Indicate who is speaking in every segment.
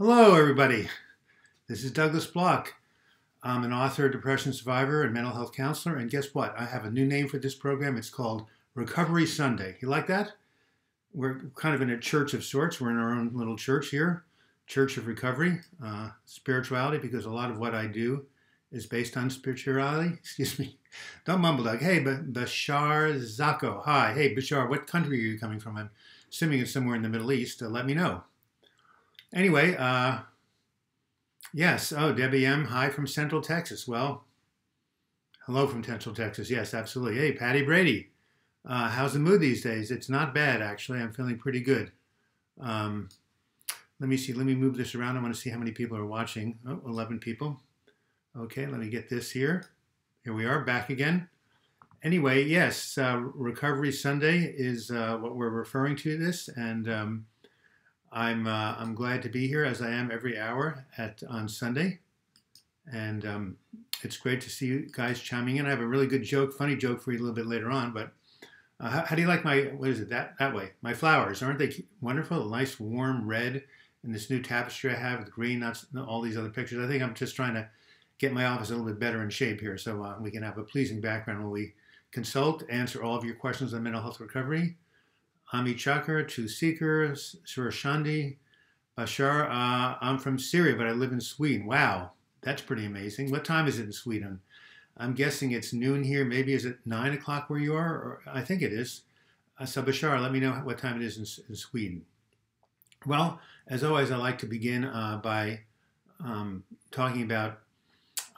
Speaker 1: Hello, everybody. This is Douglas Block. I'm an author, depression survivor, and mental health counselor. And guess what? I have a new name for this program. It's called Recovery Sunday. You like that? We're kind of in a church of sorts. We're in our own little church here, Church of Recovery, spirituality, because a lot of what I do is based on spirituality. Excuse me. Don't mumble, Doug. Hey, Bashar Zako. Hi. Hey, Bashar, what country are you coming from? I'm assuming it's somewhere in the Middle East. Let me know. Anyway, yes. Oh, Debbie M. Hi from Central Texas. Well, hello from Central Texas. Yes, absolutely. Hey, Patty Brady. How's the mood these days? It's not bad, actually. I'm feeling pretty good. Let me see. Let me move this around. I want to see how many people are watching. Oh, 11 people. Okay, let me get this here. Here we are, back again. Anyway, yes, Recovery Sunday is what we're referring to this, and I'm glad to be here as I am every hour on Sunday, and it's great to see you guys chiming in. I have a really good joke, funny joke for you a little bit later on. But how do you like my, what is it, that way? My flowers, aren't they wonderful? A nice warm red, and this new tapestry I have with green, not all these other pictures. I think I'm just trying to get my office a little bit better in shape here, so we can have a pleasing background when we consult, answer all of your questions on mental health recovery. Ami Chakra, to Seeker, Surashandi, Bashar. I'm from Syria, but I live in Sweden. Wow, that's pretty amazing. What time is it in Sweden? I'm guessing it's noon here. Maybe is it 9 o'clock where you are? Or I think it is. So Bashar, let me know what time it is in Sweden. Well, as always, I like to begin by talking about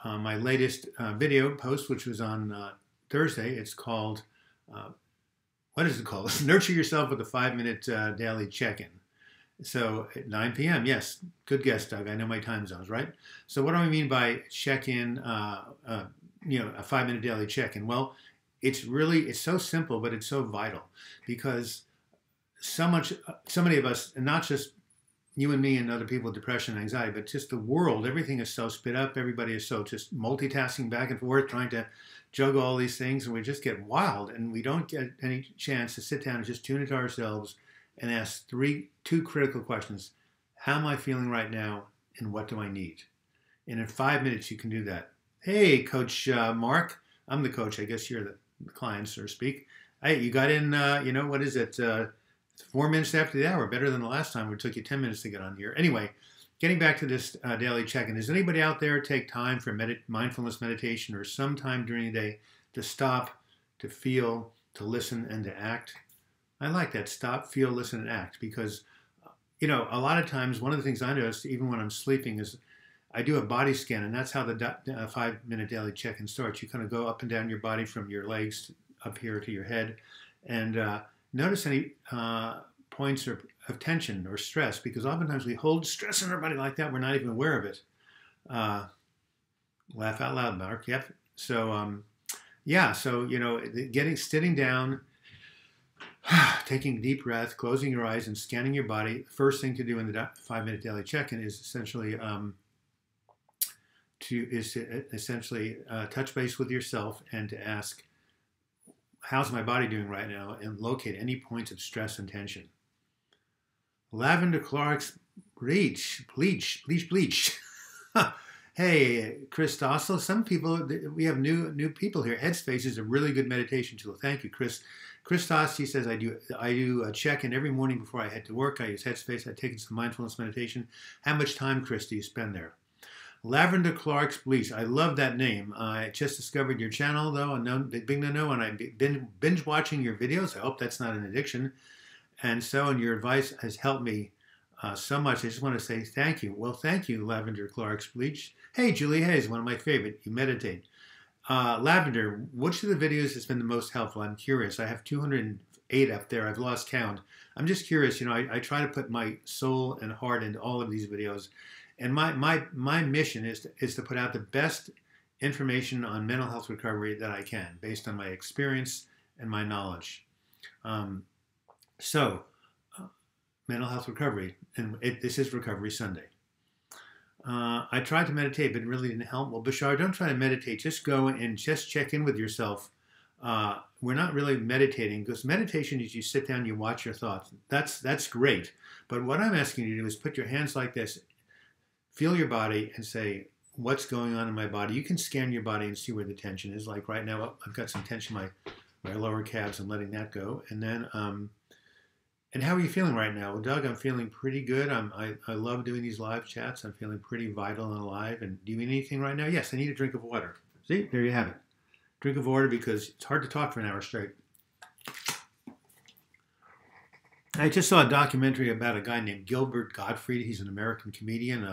Speaker 1: my latest video post, which was on Thursday. It's called... what is it called? Nurture Yourself with a 5-minute daily check-in. So at 9 p.m., yes, good guess, Doug. I know my time zones, right? So what do I mean by check-in, a 5-minute daily check-in? Well, it's so simple, but it's so vital because so many of us, and not just you and me and other people with depression and anxiety, but just the world, everything is so spit up. Everybody is so just multitasking back and forth, trying to juggle all these things, and we just get wild, and we don't get any chance to sit down and just tune into ourselves and ask two critical questions. How am I feeling right now, and what do I need? And in 5 minutes, you can do that. Hey, Coach Mark. I'm the coach. I guess you're the client, so to speak. Hey, you got in, what is it, 4 minutes after the hour, better than the last time, where it took you 10 minutes to get on here. Anyway, getting back to this daily check-in, does anybody out there take time for mindfulness meditation or some time during the day to stop, to feel, to listen, and to act? I like that, stop, feel, listen, and act, because, a lot of times, one of the things I notice, even when I'm sleeping, is I do a body scan, and that's how the 5-minute daily check-in starts. You kind of go up and down your body from your legs up here to your head, and notice any points of tension or stress, because oftentimes we hold stress in our body like that. We're not even aware of it. Laugh out loud, Mark. Yep. So, sitting down, taking a deep breath, closing your eyes, and scanning your body. The first thing to do in the 5-minute daily check-in is essentially touch base with yourself and to ask, how's my body doing right now, and locate any points of stress and tension. Lavender Clark's bleach. Hey, Chris Dossel. Some people, we have new people here. Headspace is a really good meditation tool. Thank you, Chris. Chris Dossel says, I do a check-in every morning before I head to work. I use Headspace. I take it to mindfulness meditation. How much time, Chris, do you spend there? Lavender Clark's Bleach. I love that name. I just discovered your channel, though, and big to know, and I've been binge watching your videos. I hope that's not an addiction. And your advice has helped me so much. I just want to say thank you. Well, thank you, Lavender Clark's Bleach. Hey, Julie Hayes, one of my favorite. You meditate. Lavender, which of the videos has been the most helpful? I'm curious. I have 208 up there. I've lost count. I'm just curious. I try to put my soul and heart into all of these videos. And my mission is to put out the best information on mental health recovery that I can, based on my experience and my knowledge. Mental health recovery, and this is Recovery Sunday. I tried to meditate, but it really didn't help. Well, Bashar, don't try to meditate. Just go and just check in with yourself. We're not really meditating, because meditation is you sit down, you watch your thoughts. That's great. But what I'm asking you to do is put your hands like this feel your body and say, what's going on in my body? You can scan your body and see where the tension is. Like right now, I've got some tension in my lower calves. I'm letting that go. And then, and how are you feeling right now? Well, Doug, I'm feeling pretty good. I love doing these live chats. I'm feeling pretty vital and alive. And do you need anything right now? Yes, I need a drink of water. See, there you have it. Drink of water, because it's hard to talk for an hour straight. I just saw a documentary about a guy named Gilbert Gottfried. He's an American comedian.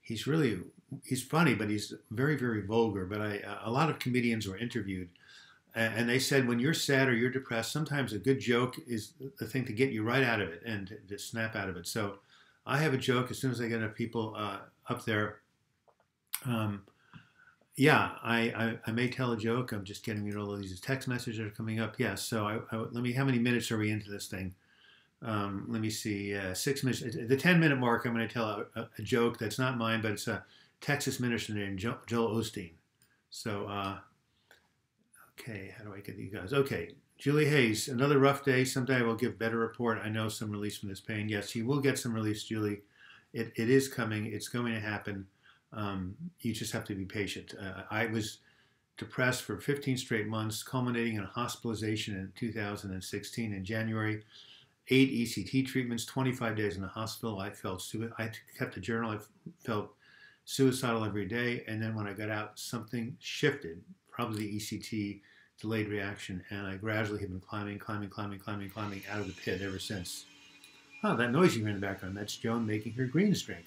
Speaker 1: He's funny, but he's very, very vulgar. But a lot of comedians were interviewed, and they said when you're sad or you're depressed, sometimes a good joke is the thing to get you right out of it and to snap out of it. So I have a joke as soon as I get enough people up there. Yeah, I may tell a joke. I'm just getting all of these text messages that are coming up. Yeah, so let me. How many minutes are we into this thing? Let me see. 6 minutes. At the 10-minute mark, I'm going to tell a joke that's not mine, but it's a Texas minister named Joel Osteen. So, okay, how do I get these guys? Okay, Julie Hayes. Another rough day. Someday I will give better report. I know some release from this pain. Yes, you will get some release, Julie. It is coming. It's going to happen. You just have to be patient. I was depressed for 15 straight months, culminating in a hospitalization in 2016 in January. 8 ECT treatments, 25 days in the hospital. I kept a journal. I felt suicidal every day. And then when I got out, something shifted, probably the ECT delayed reaction. And I gradually have been climbing out of the pit ever since. Oh, that noise you hear in the background, that's Joan making her greens drink.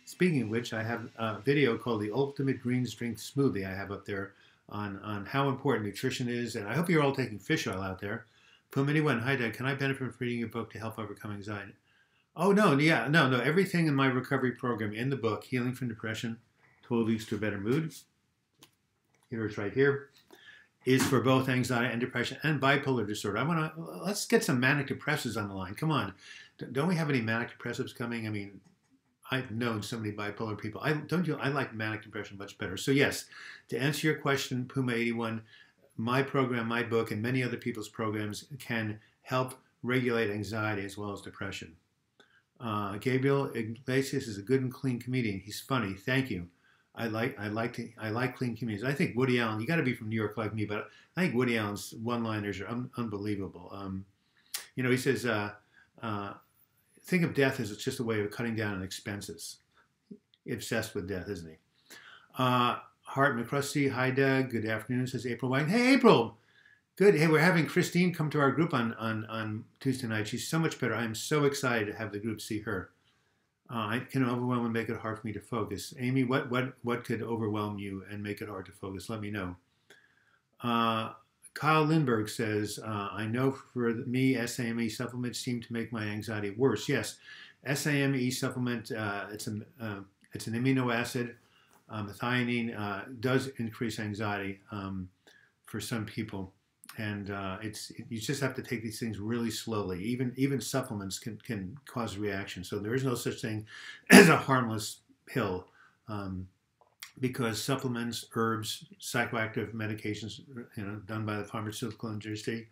Speaker 1: Speaking of which, I have a video called The Ultimate Greens Drink Smoothie I have up there on how important nutrition is. And I hope you're all taking fish oil out there. Pum81, hi Dad, can I benefit from reading your book to help overcome anxiety? Oh, no, yeah, no. Everything in my recovery program, in the book, Healing from Depression, 12 Weeks to a Better Mood, here's right here, is for both anxiety and depression and bipolar disorder. Let's get some manic depressives on the line. Come on. Don't we have any manic depressives coming? I mean, I've known so many bipolar people. I like manic depression much better. So yes, to answer your question, Puma81, my program, my book, and many other people's programs can help regulate anxiety as well as depression. Gabriel Iglesias is a good and clean comedian. He's funny. Thank you. I like clean comedians. I think Woody Allen. You got to be from New York like me, but I think Woody Allen's one-liners are unbelievable. He says, "Think of death as it's just a way of cutting down on expenses." Obsessed with death, isn't he? Hart McCrusty, hi Doug, good afternoon, says April White. Hey April, good. Hey, we're having Christine come to our group on Tuesday night. She's so much better. I'm so excited to have the group see her. I can overwhelm and make it hard for me to focus. Amy, what could overwhelm you and make it hard to focus? Let me know. Kyle Lindbergh says, I know for me, SAMe supplements seem to make my anxiety worse. Yes, SAMe supplement, it's an amino acid. Methionine does increase anxiety for some people, and you just have to take these things really slowly. Even supplements can cause reaction. So there is no such thing as a harmless pill, because supplements, herbs, psychoactive medications, done by the pharmaceutical industry,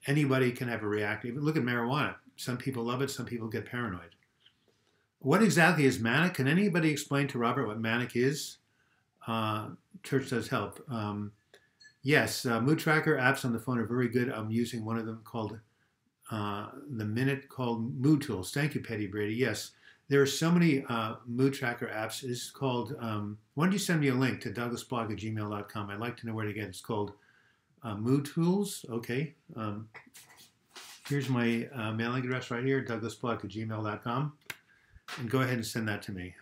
Speaker 1: anybody can have a reaction. Look at marijuana. Some people love it. Some people get paranoid. What exactly is manic? Can anybody explain to Robert what manic is? Church does help. Yes, mood tracker apps on the phone are very good. I'm using one of them called the Minute called Mood Tools. Thank you, Petty Brady. Yes, there are so many mood tracker apps. It's called, why don't you send me a link to douglasblog@gmail.com. I'd like to know where to get it. It's called Mood Tools. Okay. Here's my mailing address right here, douglasblog@gmail.com. And go ahead and send that to me.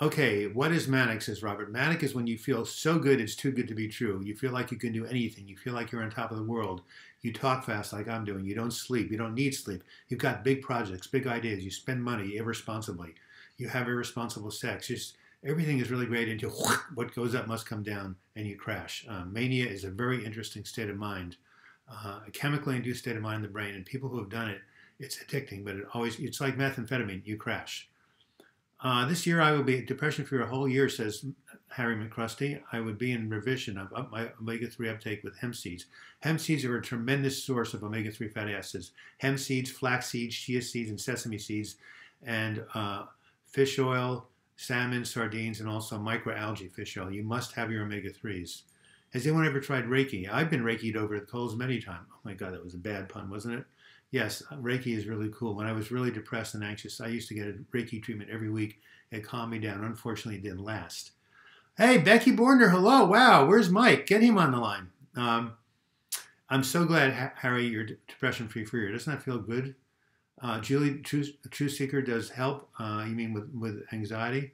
Speaker 1: Okay, what is manic, says Robert. Manic is when you feel so good it's too good to be true. You feel like you can do anything. You feel like you're on top of the world. You talk fast like I'm doing. You don't sleep. You don't need sleep. You've got big projects, big ideas. You spend money irresponsibly. You have irresponsible sex. Just everything is really great until what goes up must come down and you crash. Mania is a very interesting state of mind, a chemically induced state of mind in the brain. And people who have done it, it's addicting, but it's like methamphetamine. You crash. This year I will be depression-free a whole year, says Harry McCrusty. I would be in revision. I've upped my omega-3 uptake with hemp seeds. Hemp seeds are a tremendous source of omega-3 fatty acids. Hemp seeds, flax seeds, chia seeds, and sesame seeds. And fish oil, salmon, sardines, and also microalgae fish oil. You must have your omega-3s. Has anyone ever tried Reiki? I've been Reiki'd over the coals many times. Oh my God, that was a bad pun, wasn't it? Yes, Reiki is really cool. When I was really depressed and anxious, I used to get a Reiki treatment every week. It calmed me down. Unfortunately, it didn't last. Hey, Becky Borner, hello. Wow, where's Mike? Get him on the line. I'm so glad, Harry, you're depression-free for you. Doesn't that feel good? Julie, True Seeker does help. You mean with anxiety?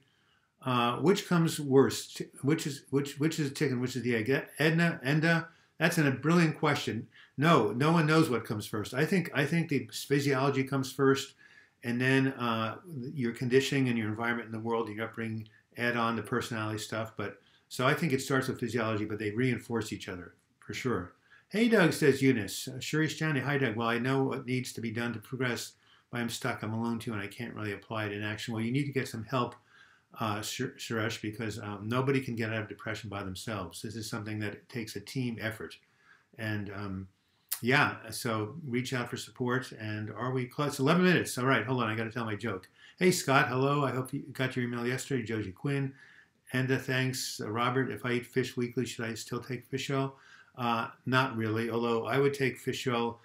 Speaker 1: Which comes worst? Which is the chicken? Which is the egg? Enda, that's a brilliant question. No one knows what comes first. I think the physiology comes first, and then your conditioning and your environment in the world, your upbringing, add on the personality stuff. But so I think it starts with physiology, but they reinforce each other for sure. Hey, Doug, says Eunice. Shuri Stanley, hi, Doug. Well, I know what needs to be done to progress, but I'm stuck. I'm alone too, and I can't really apply it in action. Well, you need to get some help, Suresh, because nobody can get out of depression by themselves. This is something that takes a team effort. And yeah, so reach out for support. And are we close? It's 11 minutes. All right, hold on. I got to tell my joke. Hey, Scott, hello. I hope you got your email yesterday. Josie Quinn. And thanks. Robert, if I eat fish weekly, should I still take fish oil? Not really, although I would take fish oil.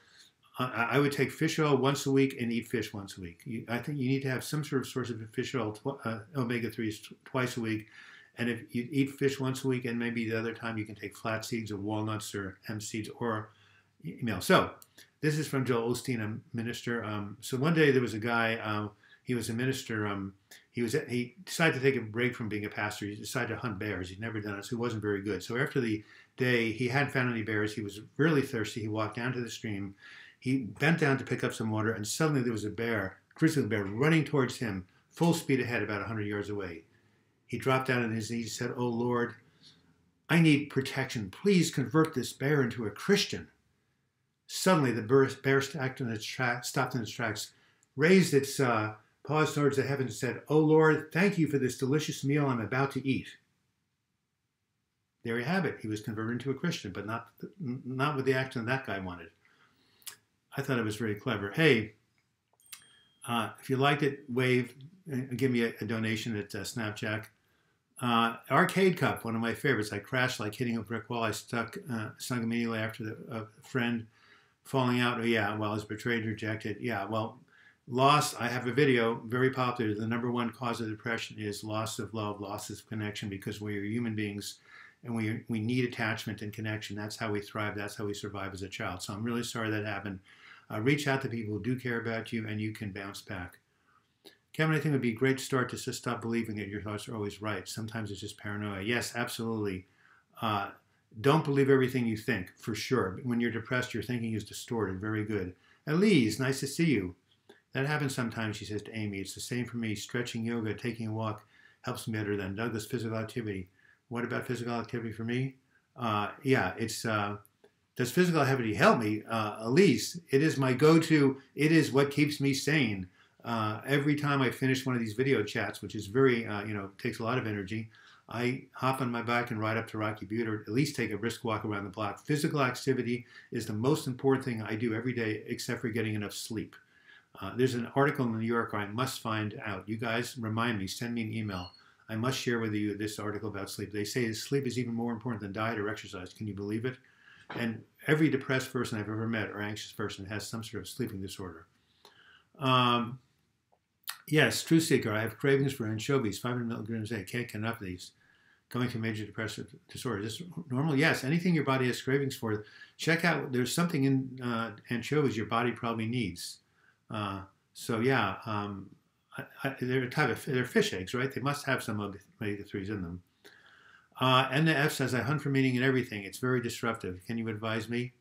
Speaker 1: I would take fish oil once a week and eat fish once a week. I think you need to have some sort of source of fish oil, omega-3s twice a week. And if you eat fish once a week and maybe the other time you can take flax seeds or walnuts or hemp seeds or email. So this is from Joel Osteen, a minister. So one day there was a guy, he was a minister. He decided to take a break from being a pastor. He decided to hunt bears. He'd never done it, so he wasn't very good. So after the day, he hadn't found any bears. He was really thirsty. He walked down to the stream. He bent down to pick up some water, and suddenly there was a bear, grizzly bear, running towards him, full speed ahead, about 100 yards away. He dropped down on his knees and said, "Oh, Lord, I need protection. Please convert this bear into a Christian." Suddenly, the bear stopped in its tracks, raised its paws towards the heavens and said, "Oh, Lord, thank you for this delicious meal I'm about to eat." There you have it. He was converted into a Christian, but not with the action that guy wanted. I thought it was very clever. Hey, if you liked it, wave, give me a donation at Snapchat. Arcade Cup, one of my favorites. I crashed like hitting a brick wall. I sunk immediately after a friend falling out. Oh, yeah, well, I was betrayed, rejected. Yeah, well, loss, I have a video, very popular. The number one cause of depression is loss of love, loss of connection, because we're human beings and we need attachment and connection. That's how we thrive. That's how we survive as a child. So I'm really sorry that happened. Reach out to people who do care about you, and you can bounce back. Kevin, I think it would be a great start to just stop believing that your thoughts are always right. Sometimes it's just paranoia. Yes, absolutely. Don't believe everything you think, for sure. When you're depressed, your thinking is distorted. Very good. Elise, nice to see you. That happens sometimes, she says to Amy. It's the same for me. Stretching, yoga, taking a walk helps me better than Douglas. Physical activity. What about physical activity for me? Yeah, it's... does physical activity help me? Elise, it is my go-to. It is what keeps me sane. Every time I finish one of these video chats, which is very, takes a lot of energy, I hop on my bike and ride up to Rocky Butte, or at least take a brisk walk around the block. Physical activity is the most important thing I do every day, except for getting enough sleep. There's an article in the New Yorker I must find out. You guys remind me, send me an email. I must share with you this article about sleep. They say sleep is even more important than diet or exercise. Can you believe it? And every depressed person I've ever met or anxious person has some sort of sleeping disorder. Yes, True Seeker. I have cravings for anchovies, 500 milligrams a day. Can't get enough of these. Going through major depressive disorder. Is this normal? Yes. Anything your body has cravings for, check out. There's something in anchovies your body probably needs. So yeah, they're a type of they're fish eggs, right? They must have some omega-3s in them. And the F says, I hunt for meaning in everything. It's very disruptive. Can you advise me?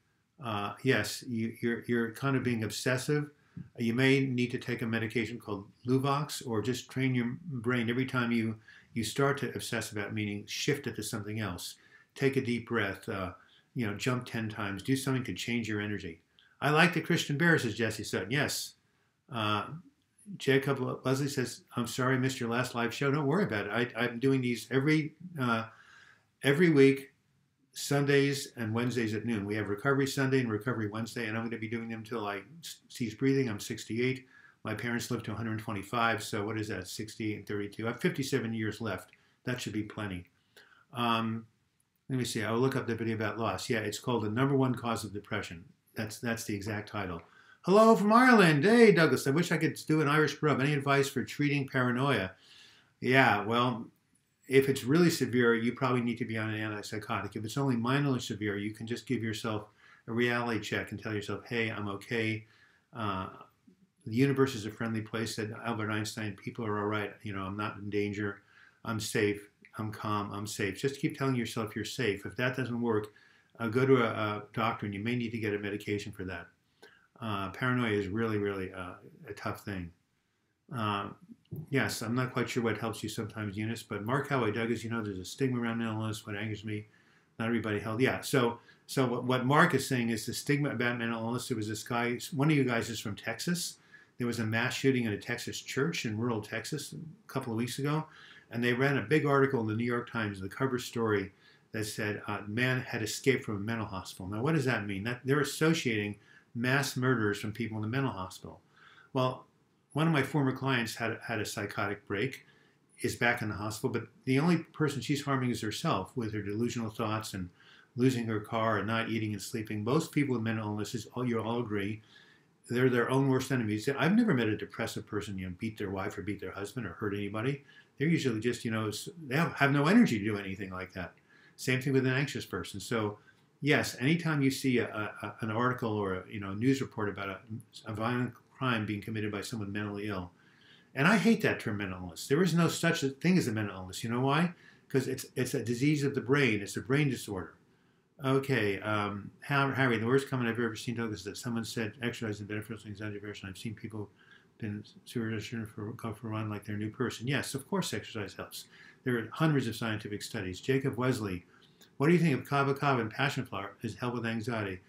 Speaker 1: Yes, you're kind of being obsessive. You may need to take a medication called Luvox, or just train your brain every time you start to obsess about meaning, shift it to something else. Take a deep breath, jump 10 times, do something to change your energy. I like the Christian Bear, says Jesse Sutton. Yes. Jacob Leslie says, I'm sorry I missed your last live show. Don't worry about it. I'm doing these every week, Sundays and Wednesdays at noon. We have Recovery Sunday and Recovery Wednesday, and I'm going to be doing them until I cease breathing. I'm 68. My parents lived to 125, so what is that, 60 and 32? I have 57 years left. That should be plenty. Let me see. I'll look up the video about loss. Yeah, it's called The Number One Cause of Depression. That's the exact title. Hello from Ireland. Hey, Douglas. I wish I could do an Irish rub. Any advice for treating paranoia? Yeah, well, if it's really severe, you probably need to be on an antipsychotic. If it's only mildly severe, you can just give yourself a reality check and tell yourself, hey, I'm okay. The universe is a friendly place, said Albert Einstein. People are all right. I'm not in danger. I'm safe. I'm calm. I'm safe. Just keep telling yourself you're safe. If that doesn't work, go to a doctor, and you may need to get a medication for that. Paranoia is really, really a tough thing. Yes, I'm not quite sure what helps you sometimes, Eunice, but Mark Howey, Douglas, there's a stigma around mental illness. What angers me, not everybody held. Yeah, so what Mark is saying is the stigma about mental illness. There was this guy, one of you guys is from Texas. There was a mass shooting in a Texas church in rural Texas a couple of weeks ago, and they ran a big article in the New York Times, the cover story, that said man had escaped from a mental hospital. Now, what does that mean? That they're associating mass murders from people in the mental hospital. Well, one of my former clients had a psychotic break, is back in the hospital, but the only person she's harming is herself with her delusional thoughts and losing her car and not eating and sleeping. Most people with mental illness, you all agree, they're their own worst enemies. I've never met a depressive person, beat their wife or beat their husband or hurt anybody. They're usually just, they have no energy to do anything like that. Same thing with an anxious person. So, yes, anytime you see an article or a news report about a violent crime being committed by someone mentally ill, and I hate that term mental illness. There is no such thing as a mental illness. You know why? Because it's a disease of the brain. It's a brain disorder. Okay, Harry, the worst comment I've ever seen, Douglas, is that someone said exercise is beneficial to anxiety reduction. I've seen people been go for a run like they're a new person. Yes, of course exercise helps. There are hundreds of scientific studies. Jacob Wesley, what do you think of kava kava and passion flower as help with anxiety?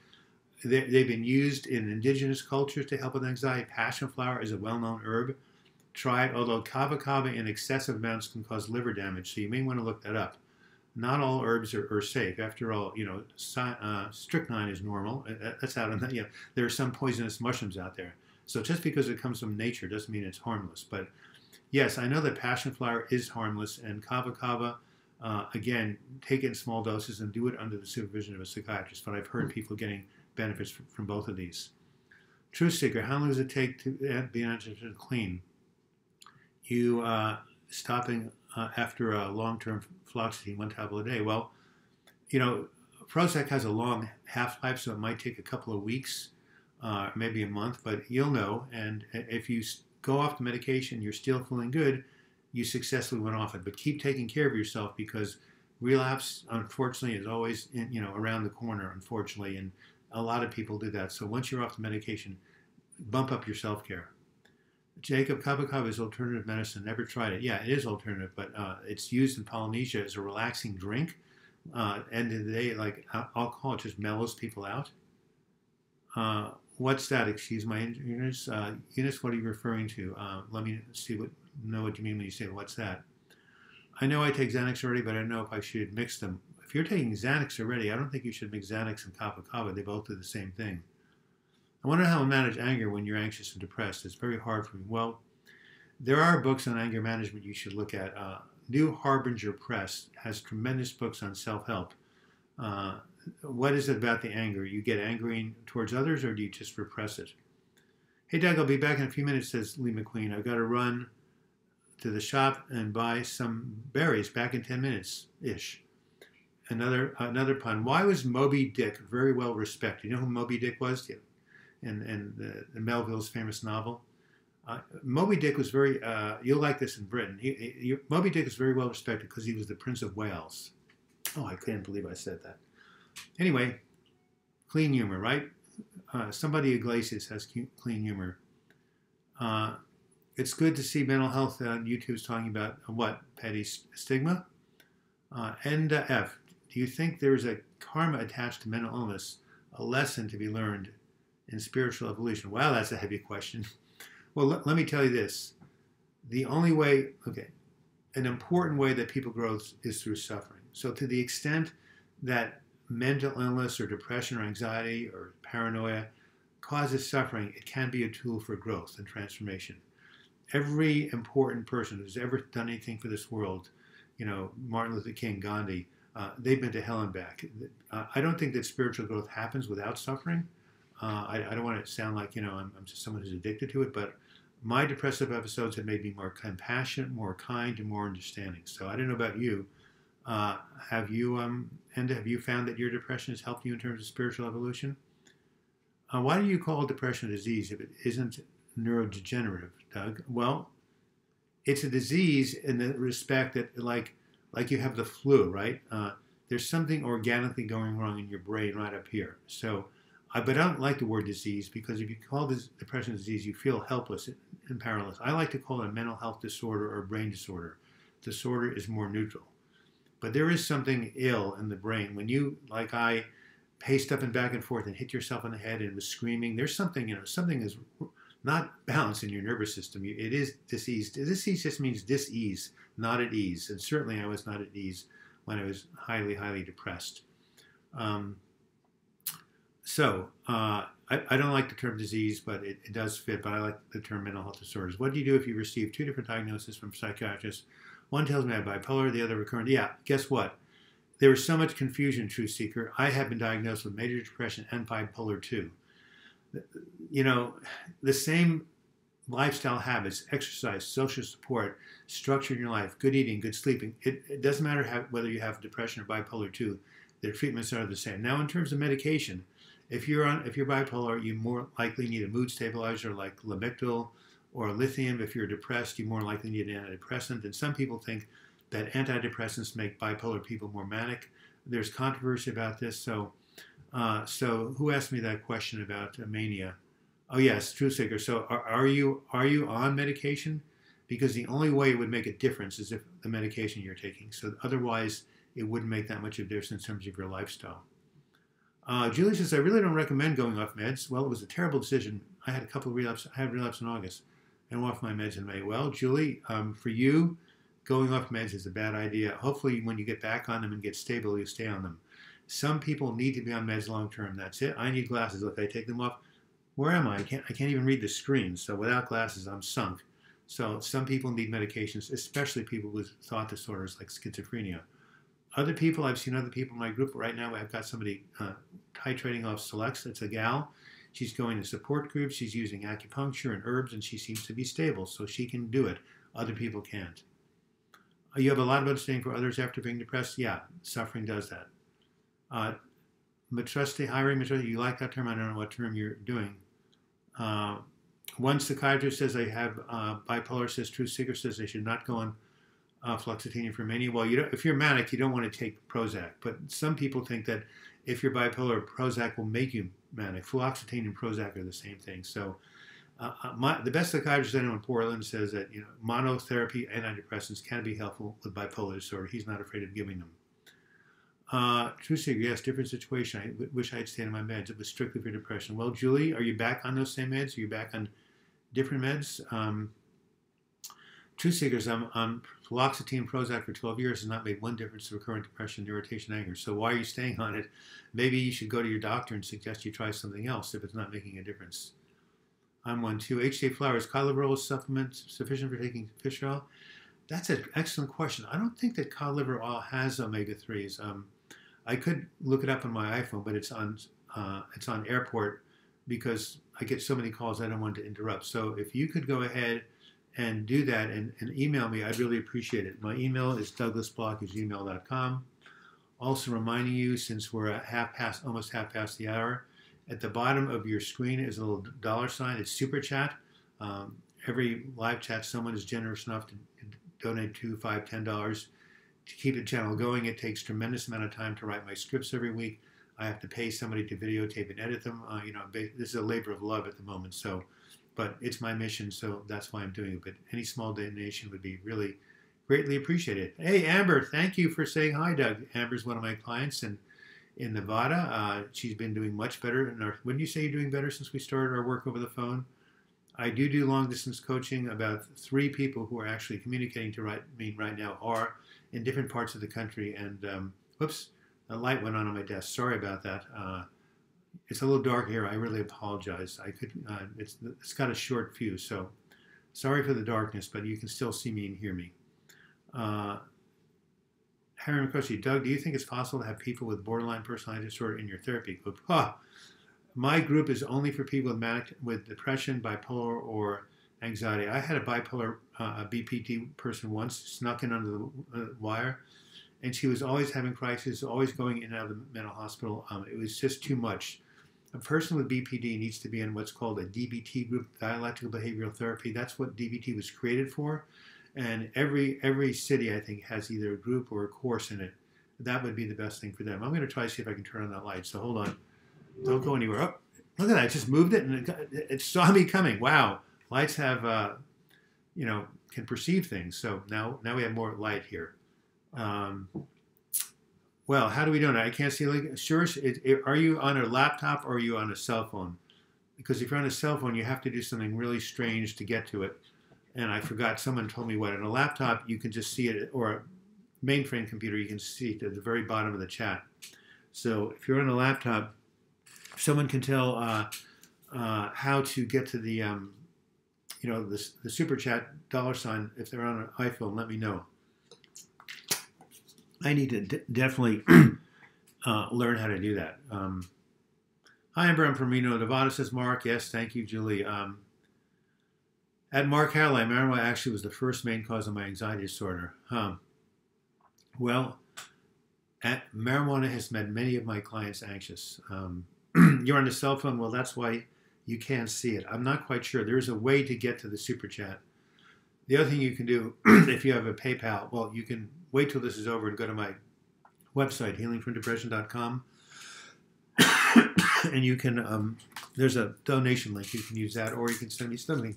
Speaker 1: They've been used in indigenous cultures to help with anxiety. Passion flower is a well-known herb. Try it, although kava kava in excessive amounts can cause liver damage, so you may want to look that up. Not all herbs are safe. After all, strychnine is normal. That's out on that. There are some poisonous mushrooms out there. So just because it comes from nature doesn't mean it's harmless. But yes, I know that passion flower is harmless, and kava kava, again, take it in small doses and do it under the supervision of a psychiatrist. But I've heard people getting benefits from both of these. Truth Seeker, how long does it take to be clean? You stopping after a long-term fluoxetine, 1 tablet a day. Well, Prozac has a long half-life, so it might take a couple of weeks, maybe a month, but you'll know. And if you go off the medication, you're still feeling good, you successfully went off it. But keep taking care of yourself, because relapse, unfortunately, is always around the corner, unfortunately, and a lot of people do that. So once you're off the medication, bump up your self-care. Jacob, kava kava is alternative medicine. Never tried it. Yeah, it is alternative, but it's used in Polynesia as a relaxing drink. End of the day, like alcohol, it just mellows people out. What's that? Excuse my Eunice. Eunice, what are you referring to? Let me know what you mean when you say what's that. I know I take Xanax already, but I don't know if I should mix them. If you're taking Xanax already, I don't think you should mix Xanax and kava kava. They both do the same thing. I wonder how to manage anger when you're anxious and depressed. It's very hard for me. Well, there are books on anger management you should look at. New Harbinger Press has tremendous books on self-help. What is it about the anger? You get angry towards others, or do you just repress it? Hey, Doug, I'll be back in a few minutes, says Lee McQueen. I've got to run to the shop and buy some berries. Back in 10 minutes-ish. Another pun. Why was Moby Dick very well respected? You know who Moby Dick was? In the Melville's famous novel. Moby Dick was very, you'll like this in Britain, Moby Dick was very well respected because he was the Prince of Wales. Oh, I can't believe I said that. Anyway, clean humor, right? Somebody Iglesias has clean humor. It's good to see mental health on YouTube's talking about what? Petty stigma? F. Do you think there's a karma attached to mental illness, a lesson to be learned in spiritual evolution? Wow, that's a heavy question. Well, let me tell you this. The only way, an important way that people grow is through suffering. So to the extent that mental illness or depression or anxiety or paranoia causes suffering, it can be a tool for growth and transformation. Every important person who's ever done anything for this world, Martin Luther King, Gandhi, they've been to hell and back. I don't think that spiritual growth happens without suffering. I don't want to sound like, I'm just someone who's addicted to it, but my depressive episodes have made me more compassionate, more kind, and more understanding. So I don't know about you. Have you found that your depression has helped you in terms of spiritual evolution? Why do you call depression a disease if it isn't neurodegenerative, Doug? Well, it's a disease in the respect that, like you have the flu, right? There's something organically going wrong in your brain right up here. So, but I don't like the word disease, because if you call this depression a disease, you feel helpless and powerless. I like to call it a mental health disorder or brain disorder. Disorder is more neutral. But there is something ill in the brain. When you, like I, paced up and back and forth and hit yourself on the head and was screaming, there's something, something is not balanced in your nervous system. It is diseased. Disease just means dis-ease, not at ease. And certainly I was not at ease when I was highly, highly depressed. I don't like the term disease, but it does fit. But I like the term mental health disorders. What do you do if you receive two different diagnoses from psychiatrists? One tells me I have bipolar, the other recurrent. Yeah, guess what? There is so much confusion, Truth Seeker. I have been diagnosed with major depression and bipolar too. The same lifestyle habits, exercise, social support, structure in your life, good eating, good sleeping. It doesn't matter whether you have depression or bipolar 2. Their treatments are the same. Now, in terms of medication, if you're bipolar, you more likely need a mood stabilizer like Lamictal or lithium. If you're depressed, you more likely need an antidepressant. And some people think that antidepressants make bipolar people more manic. There's controversy about this. So who asked me that question about mania? Oh yes, Truth Seeker. So are you on medication? Because the only way it would make a difference is if the medication you're taking. So otherwise, it wouldn't make that much of a difference in terms of your lifestyle. Julie says, I really don't recommend going off meds. Well, it was a terrible decision. I had a couple of relapses. I had relapse in August and went off my meds in May. Well, Julie, for you, going off meds is a bad idea. Hopefully, when you get back on them and get stable, you stay on them. Some people need to be on meds long term. That's it. I need glasses. Look, I take them off. Where am I? I can't even read the screen. So without glasses, I'm sunk. So some people need medications, especially people with thought disorders like schizophrenia. Other people, I've seen other people in my group right now. I've got somebody titrating off Selects. It's a gal. She's going to support groups. She's using acupuncture and herbs, and she seems to be stable. So she can do it. Other people can't. You have a lot of understanding for others after being depressed? Yeah, suffering does that. Matrusti, hiring Matrusti, you like that term? I don't know what term you're doing. One psychiatrist says I have bipolar, says Truth Seeker says I should not go on fluoxetine for mania. Well, if you're manic, you don't want to take Prozac. But some people think that if you're bipolar, Prozac will make you manic. Fluoxetine and Prozac are the same thing. So the best psychiatrist I know in Portland says that monotherapy antidepressants can be helpful with bipolar disorder. He's not afraid of giving them. True Seeker, yes, different situation. I wish I had stayed on my meds. It was strictly for depression. Well, Julie, are you back on those same meds? Are you back on different meds? True Seekers, I'm on fluoxetine Prozac for 12 years has not made one difference to recurrent depression, irritation, anger. So why are you staying on it? Maybe you should go to your doctor and suggest you try something else if it's not making a difference. I'm one too. HJ Flowers, cod liver oil supplement sufficient for taking fish oil? That's an excellent question. I don't think that cod liver oil has omega-3s. I could look it up on my iPhone, but it's on airport because I get so many calls I don't want to interrupt. So if you could go ahead and do that and email me, I'd really appreciate it. My email is douglasblock@gmail.com. Also reminding you, since we're at almost half past the hour, at the bottom of your screen is a little $sign. It's Super Chat. Every live chat, someone is generous enough to donate $2, $5, $10 to keep the channel going. It takes a tremendous amount of time to write my scripts every week. I have to pay somebody to videotape and edit them. This is a labor of love at the moment. But it's my mission, so that's why I'm doing it. But any small donation would be really greatly appreciated. Hey, Amber, thank you for saying hi, Doug. Amber's one of my clients in Nevada. She's been doing much better. Wouldn't you say you're doing better since we started our work over the phone? I do long-distance coaching. About 3 people who are actually communicating to me right now are in different parts of the country. And whoops, a light went on my desk. Sorry about that. It's a little dark here. I really apologize. It's got a short fuse, so sorry for the darkness, but you can still see me and hear me. Harry McCushy, Doug, do you think it's possible to have people with borderline personality disorder in your therapy group? My group is only for people with depression, bipolar, or anxiety. I had a bipolar BPD person once, snuck in under the wire, and she was always having crises, always going in and out of the mental hospital. It was just too much. A person with BPD needs to be in what's called a DBT group, dialectical behavioral therapy. That's what DBT was created for. And every city, I think, has either a group or a course in it. That would be the best thing for them. I'm going to try to see if I can turn on that light. So hold on. Don't go anywhere. Oh, look at that. I just moved it, and it saw me coming. Wow. Lights have, can perceive things. So now we have more light here. Well, how do we do it? I can't see. Sure. Are you on a laptop or are you on a cell phone? Because if you're on a cell phone, you have to do something really strange to get to it. And I forgot, someone told me what. On a laptop, you can just see it, or a mainframe computer, you can see it at the very bottom of the chat. So if you're on a laptop, someone can tell how to get to the, the super chat $sign. If they're on an iPhone, let me know. I need to definitely learn how to do that. Hi, Amber. I'm from Reno, Nevada, says Mark. Yes, thank you, Julie. At Mark Halley, marijuana actually was the first main cause of my anxiety disorder. Well, marijuana has made many of my clients anxious. You're on a cell phone. Well, that's why you can't see it. I'm not quite sure. There's a way to get to the super chat. The other thing you can do, if you have a PayPal, well, you can wait till this is over and go to my website, healingfromdepression.com. And you can, there's a donation link. You can use that, or you can send me something.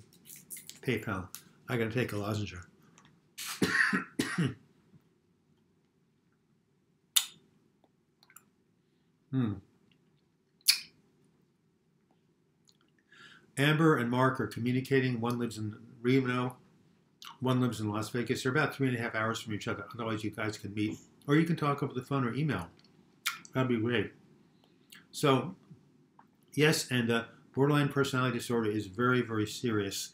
Speaker 1: PayPal. I got to take a lozenge. Amber and Mark are communicating. One lives in Reno. One lives in Las Vegas. They're about 3.5 hours from each other. Otherwise, you guys can meet. Or you can talk over the phone or email. That'd be great. So, yes, and borderline personality disorder is very, very serious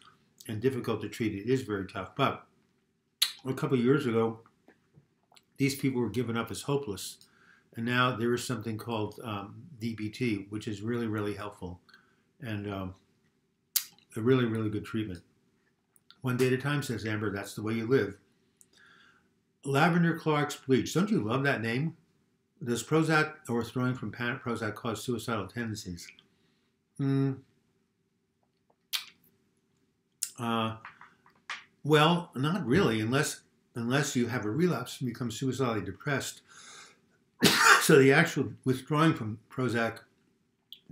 Speaker 1: and difficult to treat. It is very tough. But a couple of years ago, these people were given up as hopeless. And now there is something called DBT, which is really, really helpful. And a really, really good treatment. One day at a time, says Amber. That's the way you live. Lavender Clark's bleach. Don't you love that name? Does Prozac or withdrawing from Prozac cause suicidal tendencies? Well, not really, unless you have a relapse and become suicidally depressed. So the actual withdrawing from Prozac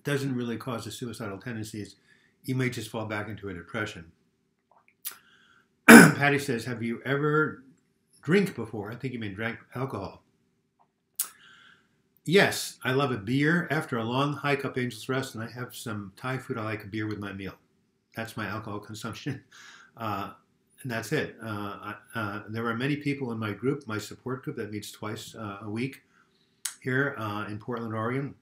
Speaker 1: doesn't really cause the suicidal tendencies. You may just fall back into a depression. Patty says, have you ever drank before? I think you mean drank alcohol. Yes, I love a beer. After a long hike up Angel's Rest and I have some Thai food, I like a beer with my meal. That's my alcohol consumption. And that's it. There are many people in my group, my support group, that meets twice a week here in Portland, Oregon.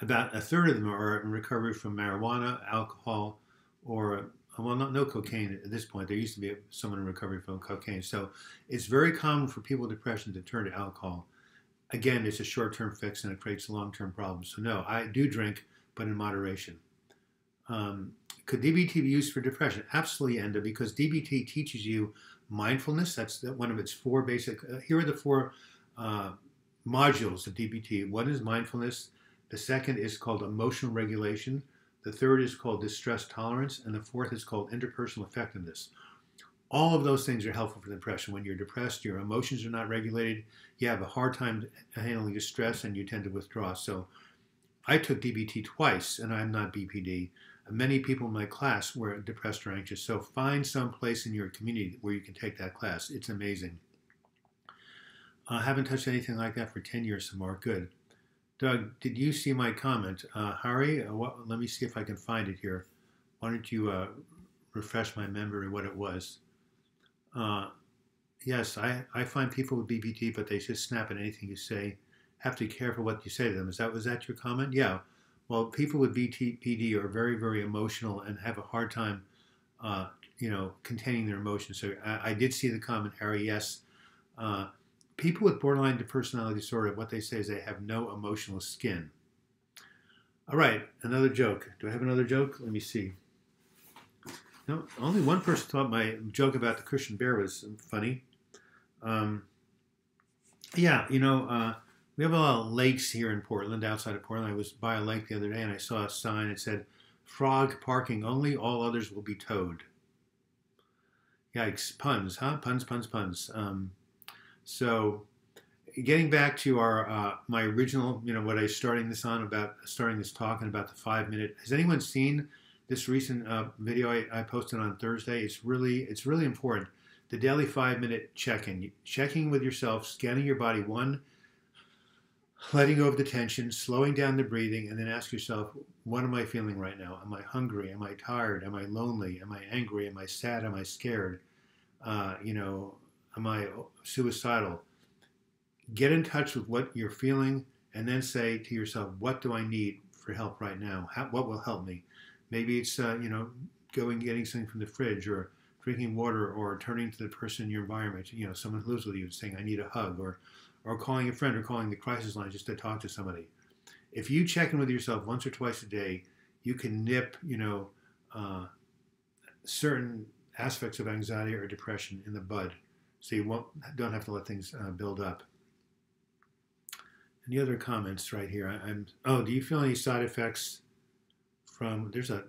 Speaker 1: About a third of them are in recovery from marijuana, alcohol, or, well, no cocaine at this point. There used to be someone in recovery from cocaine. So it's very common for people with depression to turn to alcohol. Again, it's a short-term fix and it creates long-term problems. So no, I do drink, but in moderation. Could DBT be used for depression? Absolutely, Enda, because DBT teaches you mindfulness. That's one of its four basic, here are the four modules of DBT. One is mindfulness. The second is called emotional regulation. The third is called distress tolerance. And the fourth is called interpersonal effectiveness. All of those things are helpful for depression. When you're depressed, your emotions are not regulated. You have a hard time handling your stress and you tend to withdraw. So I took DBT twice and I'm not BPD. Many people in my class were depressed or anxious. So find some place in your community where you can take that class. It's amazing. I haven't touched anything like that for 10 years, Samar. Good. Doug, did you see my comment? Harry, let me see if I can find it here. Why don't you refresh my memory what it was? Yes, I find people with BPD, but they just snap at anything you say. Have to be careful what you say to them. Was that your comment? Yeah. Well, people with BPD are very, very emotional and have a hard time, containing their emotions. So I did see the comment, Harry. Yes, people with borderline personality disorder, what they say is they have no emotional skin. All right, another joke. Do I have another joke? Let me see. No, only one person thought my joke about the Christian bear was funny. We have a lot of lakes here in Portland, outside of Portland. I was by a lake the other day and I saw a sign that said, "Frog parking only, all others will be towed." Yikes, puns, huh? Puns, puns, puns. So getting back to my original, what I was starting this talk and about the 5 minute. Has anyone seen this recent video I posted on Thursday? It's really important. The daily 5 minute check-in, checking with yourself, scanning your body. One, letting go of the tension, slowing down the breathing, and then ask yourself, what am I feeling right now? Am I hungry? Am I tired? Am I lonely? Am I angry? Am I sad? Am I scared? Am I suicidal? Get in touch with what you're feeling and then say to yourself, what do I need for help right now? What will help me? Maybe it's, going getting something from the fridge, or drinking water, or turning to the person in your environment, someone who lives with you and saying, I need a hug, or calling a friend, or calling the crisis line just to talk to somebody. If you check in with yourself once or twice a day, you can nip, certain aspects of anxiety or depression in the bud, so you don't have to let things build up. Any other comments right here? Do you feel any side effects from? There's an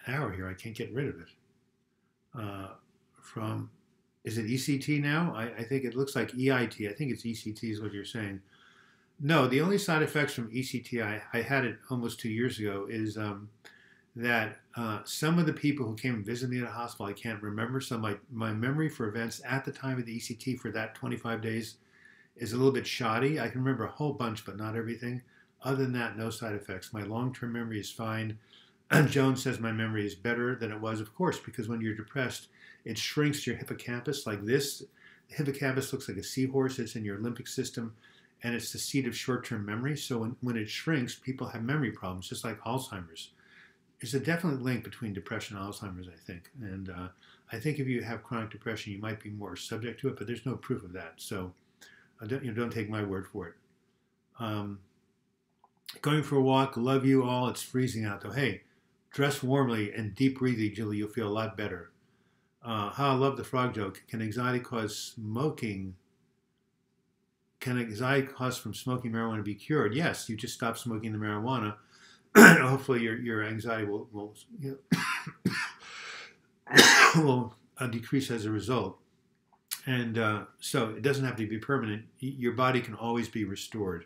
Speaker 1: arrow here. I can't get rid of it. Is it ECT now? I think it looks like EIT. I think it's ECT is what you're saying. No, the only side effects from ECT, I had it almost 2 years ago, is that some of the people who came and visited me at a hospital, I can't remember. So my memory for events at the time of the ECT for that 25 days is a little bit shoddy. I can remember a whole bunch, but not everything. Other than that, no side effects. My long-term memory is fine. Joan says my memory is better than it was, of course, because when you're depressed, it shrinks your hippocampus like this. The hippocampus looks like a seahorse. It's in your limbic system, and it's the seat of short-term memory. So when it shrinks, people have memory problems, just like Alzheimer's. There's a definite link between depression and Alzheimer's, I think. And I think if you have chronic depression, you might be more subject to it, but there's no proof of that. So don't take my word for it. Going for a walk. Love you all. It's freezing out, though. Hey, dress warmly and deep breathing, Julie. You'll feel a lot better. I love the frog joke. Can anxiety cause smoking? Can anxiety cause from smoking marijuana be cured? Yes, you just stop smoking the marijuana. Hopefully your anxiety will decrease as a result. And so it doesn't have to be permanent. Your body can always be restored.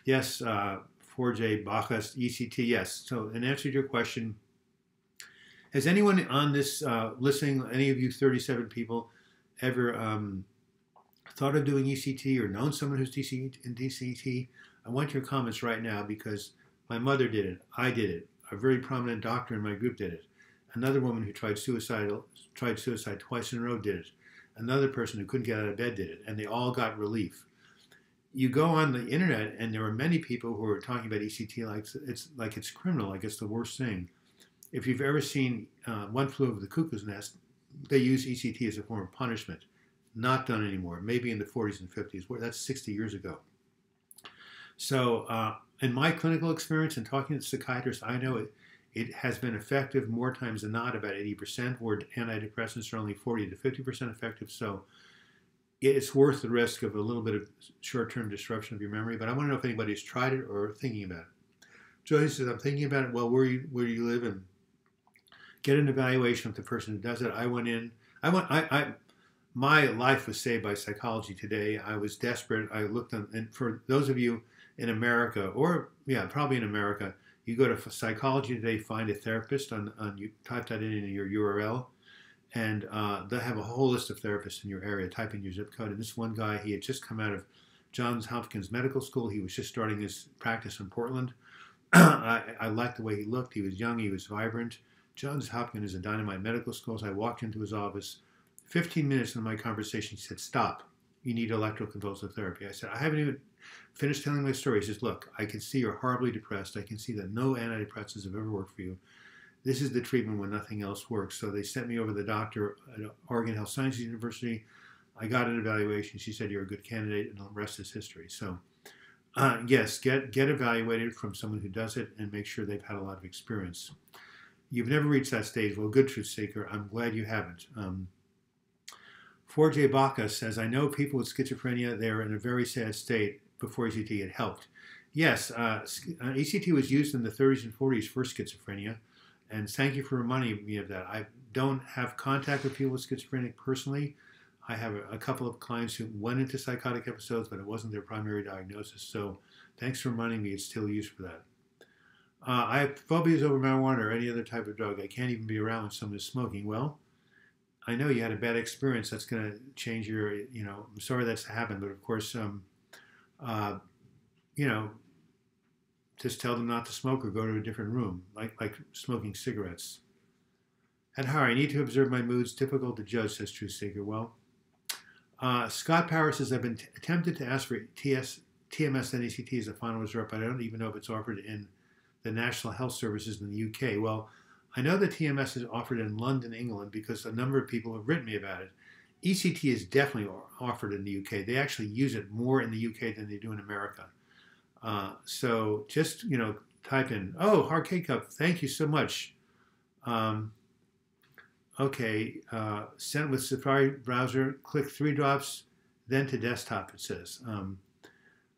Speaker 1: Yes, 4J, Bacchus, ECT, yes. So in answer to your question, has anyone on this listening, any of you 37 people, ever thought of doing ECT or known someone who's in DCT? I want your comments right now, because my mother did it. I did it. A very prominent doctor in my group did it. Another woman who tried suicide twice in a row did it. Another person who couldn't get out of bed did it, and they all got relief. You go on the internet, and there are many people who are talking about ECT like it's criminal, like it's the worst thing. If you've ever seen One Flew Over the Cuckoo's Nest, they use ECT as a form of punishment. Not done anymore. Maybe in the 40s and 50s. That's 60 years ago. So in my clinical experience and talking to psychiatrists, I know it has been effective more times than not, about 80%, where antidepressants are only 40 to 50% effective. So it's worth the risk of a little bit of short-term disruption of your memory. But I want to know if anybody's tried it or thinking about it. Joyce says, I'm thinking about it. Well, where you live, and get an evaluation of the person who does it. I went in. My life was saved by Psychology Today. I was desperate. I looked on, and for those of you in America, or probably in America, you go to Psychology Today, find a therapist, you type that in your URL, and they'll have a whole list of therapists in your area. Type in your zip code. And this one guy, he had just come out of Johns Hopkins Medical School. He was just starting his practice in Portland. I liked the way he looked. He was young. He was vibrant. Johns Hopkins is a dynamite medical school. So I walked into his office. 15 minutes into my conversation, he said, stop. you need electroconvulsive therapy. I said, I haven't even finished telling my story. He says, look, I can see you're horribly depressed. I can see that no antidepressants have ever worked for you. This is the treatment when nothing else works. So they sent me over to the doctor at Oregon Health Sciences University. I got an evaluation. She said, you're a good candidate, and the rest is history. So yes, get evaluated from someone who does it and make sure they've had a lot of experience. You've never reached that stage. Well, good truth seeker. I'm glad you haven't. 4J Baca says, I know people with schizophrenia, they're in a very sad state before ECT. It helped. Yes, ECT was used in the 30s and 40s for schizophrenia. And thank you for reminding me of that. I don't have contact with people with schizophrenia personally. I have a couple of clients who went into psychotic episodes, but it wasn't their primary diagnosis. So thanks for reminding me it's still used for that. I have phobias over marijuana or any other type of drug. I can't even be around when someone is smoking. Well, I know you had a bad experience. That's going to change your, I'm sorry that's happened. But of course, just tell them not to smoke or go to a different room, like smoking cigarettes. And Harry, I need to observe my moods. Difficult to judge, says Truth Seeker. Well, Scott Power says, I've been tempted to ask for TMS and ECT as a final resort, but I don't even know if it's offered in the National Health Services in the UK. Well, I know that TMS is offered in London, England, because a number of people have written me about it. ECT is definitely offered in the UK. They actually use it more in the UK than they do in America. So just, type in, Arcade Cup, thank you so much. Sent with Safari browser, click 3 drops, then to desktop, it says.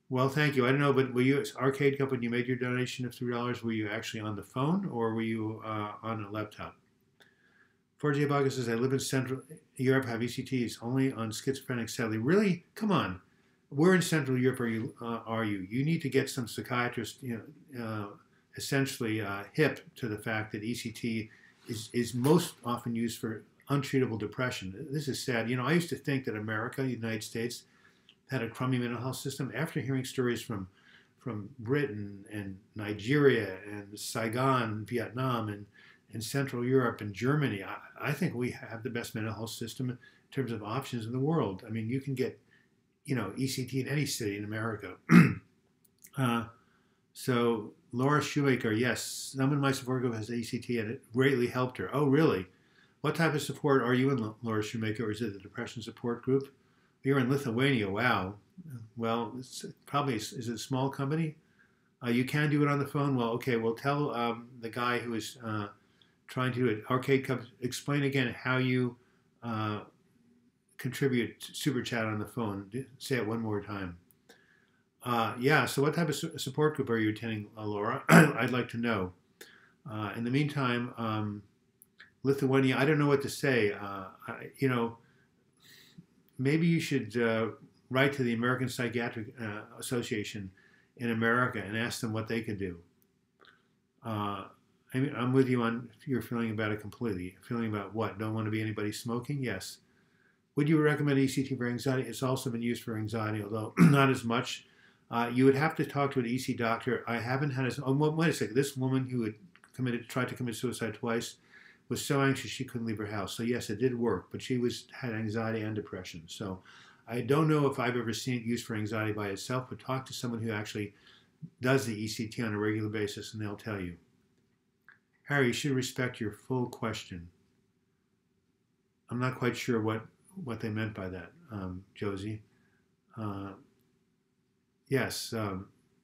Speaker 1: Well, thank you. I don't know, but were you, Arcade Cup, when you made your donation of $3, were you actually on the phone or were you on a laptop? 4J Baga says, I live in Central Europe, have ECTs only on schizophrenic, sadly. Really? Come on. Where in Central Europe are you? You need to get some psychiatrists, essentially hip to the fact that ECT is most often used for untreatable depression. This is sad. I used to think that America, the United States, had a crummy mental health system. After hearing stories from Britain and Nigeria and Saigon, Vietnam, and Central Europe and Germany, I think we have the best mental health system in terms of options in the world. I mean, you can get ECT in any city in America. So Laura Shoemaker, yes, someone in my support group has ECT and it greatly helped her. Oh, really? What type of support are you in, Laura Shoemaker, or is it the depression support group? You're in Lithuania. Wow. Well, it's probably, is it a small company? You can do it on the phone. Well, okay. Well, tell the guy who is trying to do it, Arcade Cup, explain again how you contribute Super Chat on the phone. Say it one more time. So what type of support group are you attending, Laura? I'd like to know. In the meantime, Lithuania, I don't know what to say. Maybe you should write to the American Psychiatric Association in America and ask them what they could do. I'm with you on your feeling about it completely. Feeling about what? Don't want to be anybody smoking? Yes. Would you recommend ECT for anxiety? It's also been used for anxiety, although not as much. You would have to talk to an EC doctor. I haven't had wait a second. This woman who had tried to commit suicide twice was so anxious she couldn't leave her house. So yes, it did work, but she had anxiety and depression. So I don't know if I've ever seen it used for anxiety by itself, but talk to someone who actually does the ECT on a regular basis and they'll tell you. Harry, you should respect your full question. I'm not quite sure what they meant by that, Josie. Yes.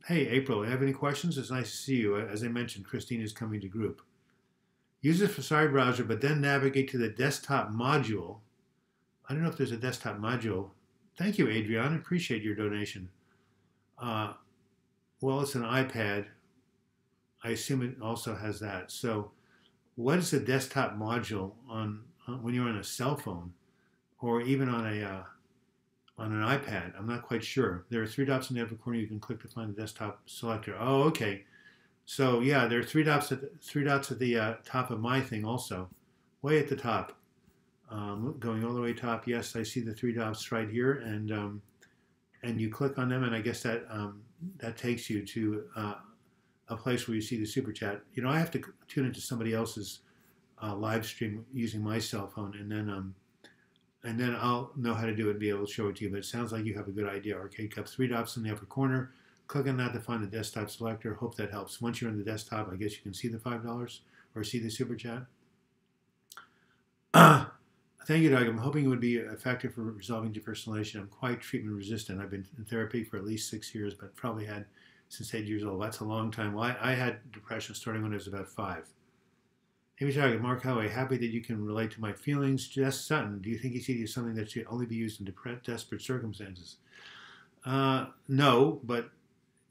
Speaker 1: Hey, April, have any questions? It's nice to see you. As I mentioned, Christine is coming to group. Use the Safari browser, but then navigate to the desktop module. I don't know if there's a desktop module. Thank you, Adrian. I appreciate your donation. Well, it's an iPad. I assume it also has that. So what is a desktop module on when you're on a cell phone or even on an iPad? I'm not quite sure. There are 3 dots in the upper corner. You can click to find the desktop selector. Oh, okay. So yeah, there are 3 dots at the top of my thing also, way at the top, going all the way top. Yes, I see the 3 dots right here, and you click on them, and I guess that that takes you to a place where you see the super chat. I have to tune into somebody else's live stream using my cell phone, and and then I'll know how to do it and be able to show it to you. But it sounds like you have a good idea. Arcade Cup, 3 dots in the upper corner. Click on that to find the desktop selector. Hope that helps. Once you're in the desktop, I guess you can see the $5 or see the super chat. Thank you, Doug. I'm hoping it would be effective for resolving depersonalization. I'm quite treatment resistant. I've been in therapy for at least 6 years, but probably had since 8 years old. That's a long time. Well, I had depression starting when I was about 5. Amy Target, Mark Holloway, happy that you can relate to my feelings. Jess Sutton, do you think ECT is something that should only be used in desperate circumstances? No, but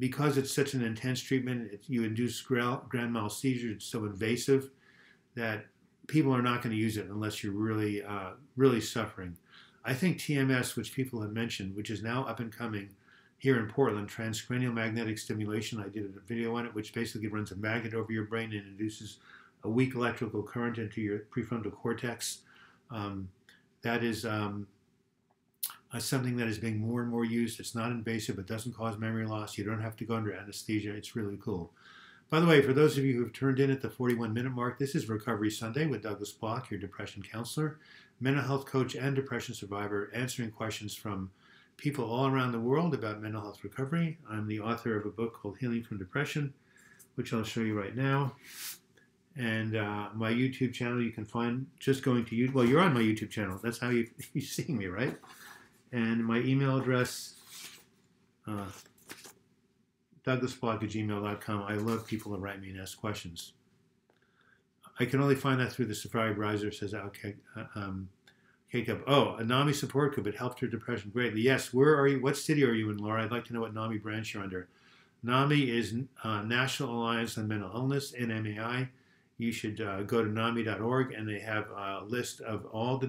Speaker 1: because it's such an intense treatment, you induce grand mal seizures, it's so invasive that people are not going to use it unless you're really, really suffering. I think TMS, which people have mentioned, which is now up and coming here in Portland, transcranial magnetic stimulation, I did a video on it, which basically runs a magnet over your brain and induces a weak electrical current into your prefrontal cortex. That is something that is being more and more used. It's not invasive. It doesn't cause memory loss. You don't have to go under anesthesia. It's really cool. By the way, for those of you who have turned in at the 41-minute mark, this is Recovery Sunday with Douglas Block, your depression counselor, mental health coach, and depression survivor, answering questions from people all around the world about mental health recovery. I'm the author of a book called Healing from Depression, which I'll show you right now. And my YouTube channel you can find just going to YouTube. Well, you're on my YouTube channel. That's how you're seeing me, right? And my email address, douglasblock@gmail.com. I love people that write me and ask questions. I can only find that through the Safari browser. It says, okay, K-Cup. Oh, a NAMI support group. It helped her depression greatly. Yes, where are you? What city are you in, Laura? I'd like to know what NAMI branch you're under. NAMI is National Alliance on Mental Illness, NMAI. You should go to NAMI.org, and they have a list of all the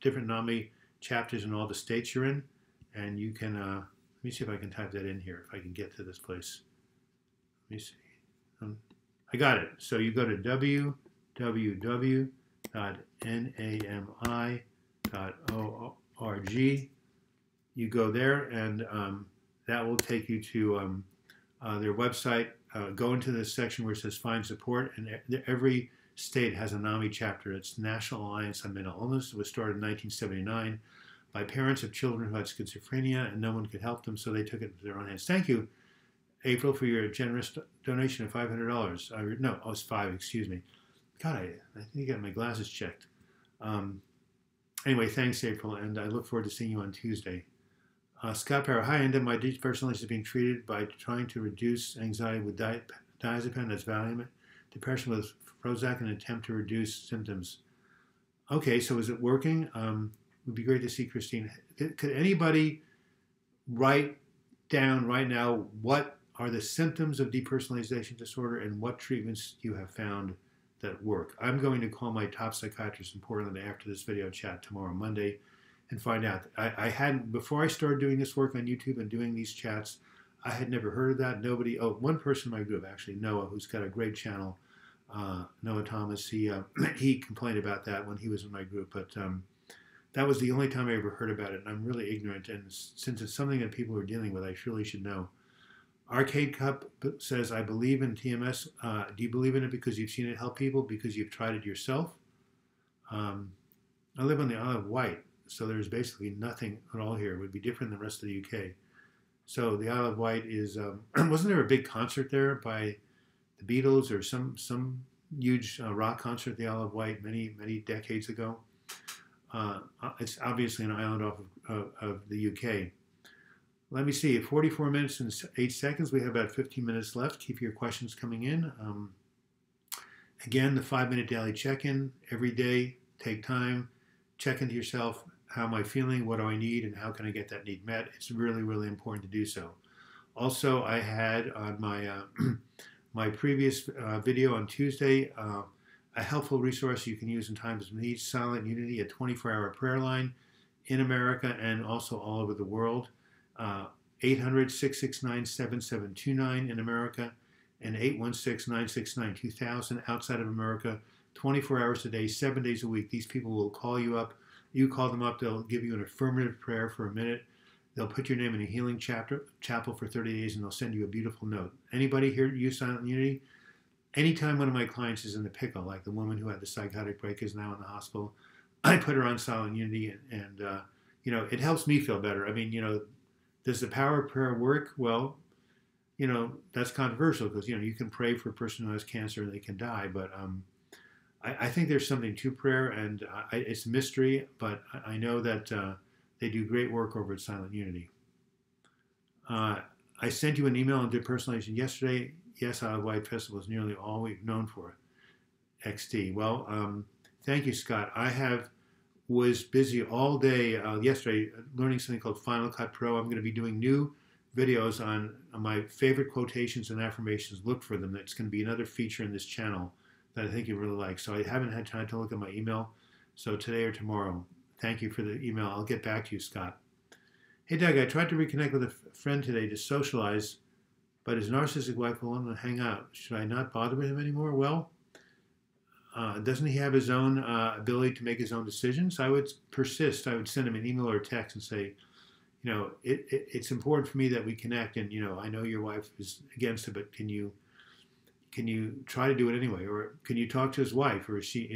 Speaker 1: different NAMI chapters in all the states you're in. And you can, let me see if I can type that in here, if I can get to this place. Let me see. I got it. So you go to www.nami.org. You go there, and that will take you to their website. Go into this section where it says Find Support, and every state has a NAMI chapter. It's National Alliance on Mental Illness. It was started in 1979 by parents of children who had schizophrenia, and no one could help them, so they took it into their own hands. Thank you, April, for your generous donation of $500. No, oh, it's $5, excuse me. God, I think I got my glasses checked. Anyway, thanks, April, and I look forward to seeing you on Tuesday. Scott Parra, hi, Enda. My depersonalization is being treated by trying to reduce anxiety with diazepam, that's Valium, depression with Prozac, in an attempt to reduce symptoms. Okay, so is it working? It would be great to see Christine. Could anybody write down right now what are the symptoms of depersonalization disorder and what treatments you have found that work? I'm going to call my top psychiatrist in Portland after this video chat tomorrow, Monday, and find out. I hadn't, before I started doing this work on YouTube and doing these chats, I had never heard of that. Nobody, oh, one person in my group, actually, Noah, who's got a great channel, Noah Thomas, he complained about that when he was in my group, but that was the only time I ever heard about it, and I'm really ignorant, and since it's something that people are dealing with, I surely should know. Arcade Cup says, I believe in TMS. Do you believe in it because you've seen it help people, because you've tried it yourself? I live on the Isle of Wight, so there's basically nothing at all here. It would be different than the rest of the UK. So the Isle of Wight is, wasn't there a big concert there by the Beatles or some huge rock concert at the Isle of Wight many decades ago? It's obviously an island off of the UK. Let me see, 44 minutes and 8 seconds. We have about 15 minutes left. Keep your questions coming in. Again, the 5-minute daily check-in every day. Take time, check into yourself. How am I feeling? What do I need? And how can I get that need met? It's really, really important to do so. Also, I had on my my previous video on Tuesday a helpful resource you can use in times of need, Silent Unity, a 24-hour prayer line in America and also all over the world. 800-669-7729 in America and 816-969-2000 outside of America. 24 hours a day, 7 days a week. These people will call you up. You call them up. They'll give you an affirmative prayer for a minute. They'll put your name in a healing chapel for 30 days, and they'll send you a beautiful note. Anybody here use Silent Unity? Anytime one of my clients is in the pickle, like the woman who had the psychotic break is now in the hospital, I put her on Silent Unity, and it helps me feel better. I mean, does the power of prayer work? Well, that's controversial because, you can pray for a person who has cancer and they can die. But I think there's something to prayer, and it's a mystery, but I know that they do great work over at Silent Unity. I sent you an email on depersonalization yesterday. Yes, Isle of Wight Festival is nearly all we've known for XD. Well, thank you, Scott. Was busy all day yesterday learning something called Final Cut Pro. I'm going to be doing new videos on my favorite quotations and affirmations. Look for them. That's going to be another feature in this channel that I think you really like. So I haven't had time to look at my email. So today or tomorrow. Thank you for the email. I'll get back to you, Scott. Hey, Doug, I tried to reconnect with a friend today to socialize, but his narcissistic wife will want to hang out. Should I not bother with him anymore? Well, doesn't he have his own ability to make his own decisions? I would persist. I would send him an email or a text and say, it's important for me that we connect, and I know your wife is against it, but can you try to do it anyway? Or can you talk to his wife? Or is she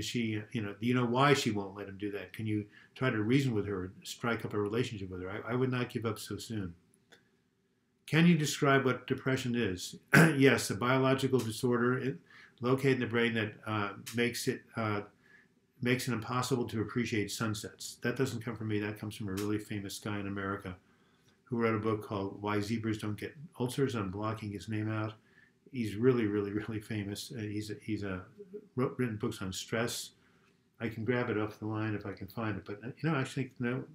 Speaker 1: do you know why she won't let him do that? Can you try to reason with her, strike up a relationship with her? I would not give up so soon. Can you describe what depression is? Yes, a biological disorder located in the brain that makes it impossible to appreciate sunsets. That doesn't come from me. That comes from a really famous guy in America who wrote a book called Why Zebras Don't Get Ulcers. I'm blocking his name out. He's really, really, really famous. He's written books on stress. I can grab it off the line if I can find it. But actually, no.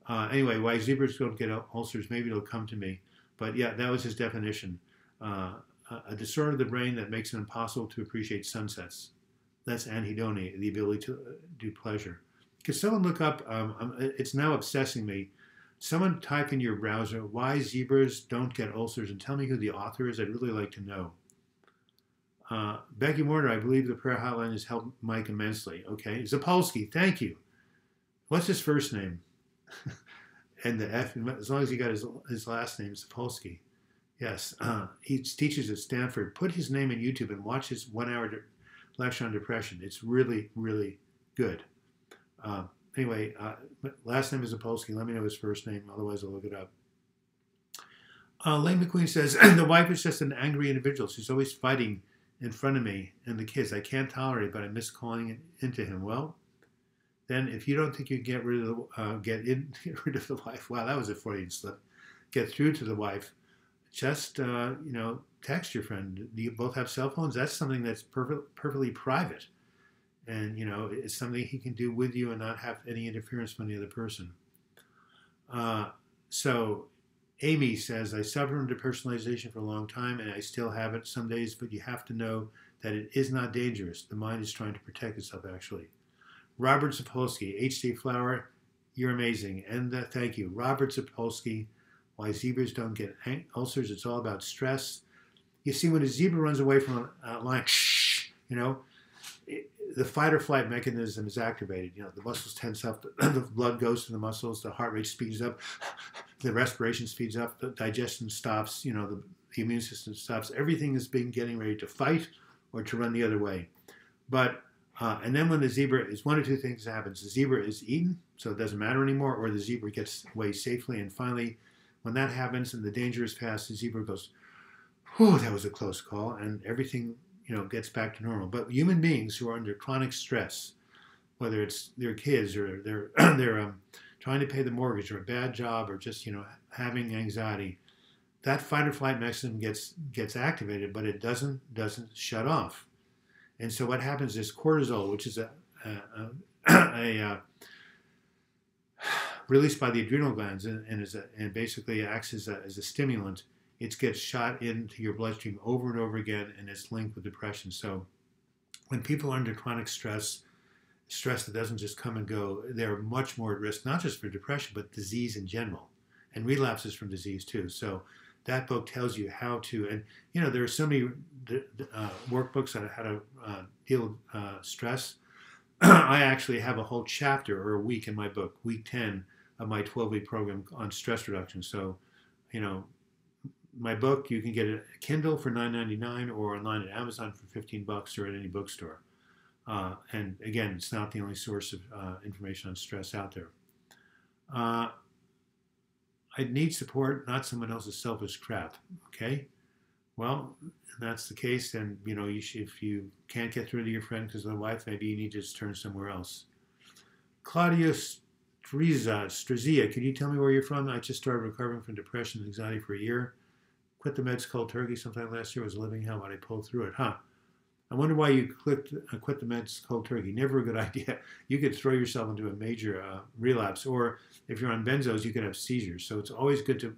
Speaker 1: Anyway, Why Zebras Don't Get Ulcers. Maybe it'll come to me. But yeah, that was his definition. A disorder of the brain that makes it impossible to appreciate sunsets. That's anhedonia, the ability to do pleasure. Could someone look up, it's now obsessing me, someone type in your browser, Why Zebras Don't Get Ulcers, and tell me who the author is. I'd really like to know. Becky Mortar, I believe the prayer hotline has helped Mike immensely. Okay, Zapolsky, thank you. What's his first name? And the F, as long as he got his last name, Zapolsky. Yes, he teaches at Stanford. Put his name in YouTube and watch his 1-hour lecture on depression. It's really, really good. Anyway, last name is Zapolsky. Let me know his first name. Otherwise, I'll look it up. Lane McQueen says, the wife is just an angry individual. She's always fighting in front of me and the kids. I can't tolerate it, but I miss calling it into him. Well, then if you don't think you can get rid of the wife, wow, that was a Freudian slip. Get through to the wife. Just, text your friend. Do you both have cell phones? That's something that's perfectly private. And, it's something he can do with you and not have any interference from the other person. So Amy says, I suffered from depersonalization for a long time, and I still have it some days, but you have to know that it is not dangerous. The mind is trying to protect itself, actually. Robert Zapolsky, H.D. Flower, you're amazing. And thank you. Robert Zapolsky, Why Zebras Don't Get Ulcers. It's all about stress. You see, when a zebra runs away from a lion, the fight or flight mechanism is activated. The muscles tense up, the blood goes to the muscles, the heart rate speeds up, the respiration speeds up, the digestion stops, the immune system stops. Everything is getting ready to fight or to run the other way. But and then when the zebra is, one or two things happens. The zebra is eaten, so it doesn't matter anymore, or the zebra gets away safely. And finally, when that happens and the danger is past, the zebra goes, whew, that was a close call, and everything, gets back to normal. But human beings who are under chronic stress, whether it's their kids or they're trying to pay the mortgage or a bad job or just, having anxiety, that fight or flight mechanism gets activated, but it doesn't shut off. And so what happens is cortisol, which is a released by the adrenal glands and basically acts as a stimulant. It gets shot into your bloodstream over and over again, and it's linked with depression. So when people are under chronic stress that doesn't just come and go, they're much more at risk, not just for depression, but disease in general, and relapses from disease too. So that book tells you how to, and there are so many workbooks on how to deal with stress. I actually have a whole chapter or a week in my book, week 10 of my 12-week program on stress reduction. So, my book, you can get a Kindle for $9.99 or online at Amazon for $15 or at any bookstore. And again, it's not the only source of information on stress out there. I need support, not someone else's selfish crap. Okay? Well, if that's the case, then, you know, if you can't get through to your friend because of the wife, maybe you need to just turn somewhere else. Claudia Strazia, could you tell me where you're from? I just started recovering from depression and anxiety for a year. Quit the meds cold turkey sometime last year. Was living hell, but I pulled through it. I wonder why you quit the meds cold turkey. Never a good idea. You could throw yourself into a major relapse, or if you're on benzos, you could have seizures. So it's always good to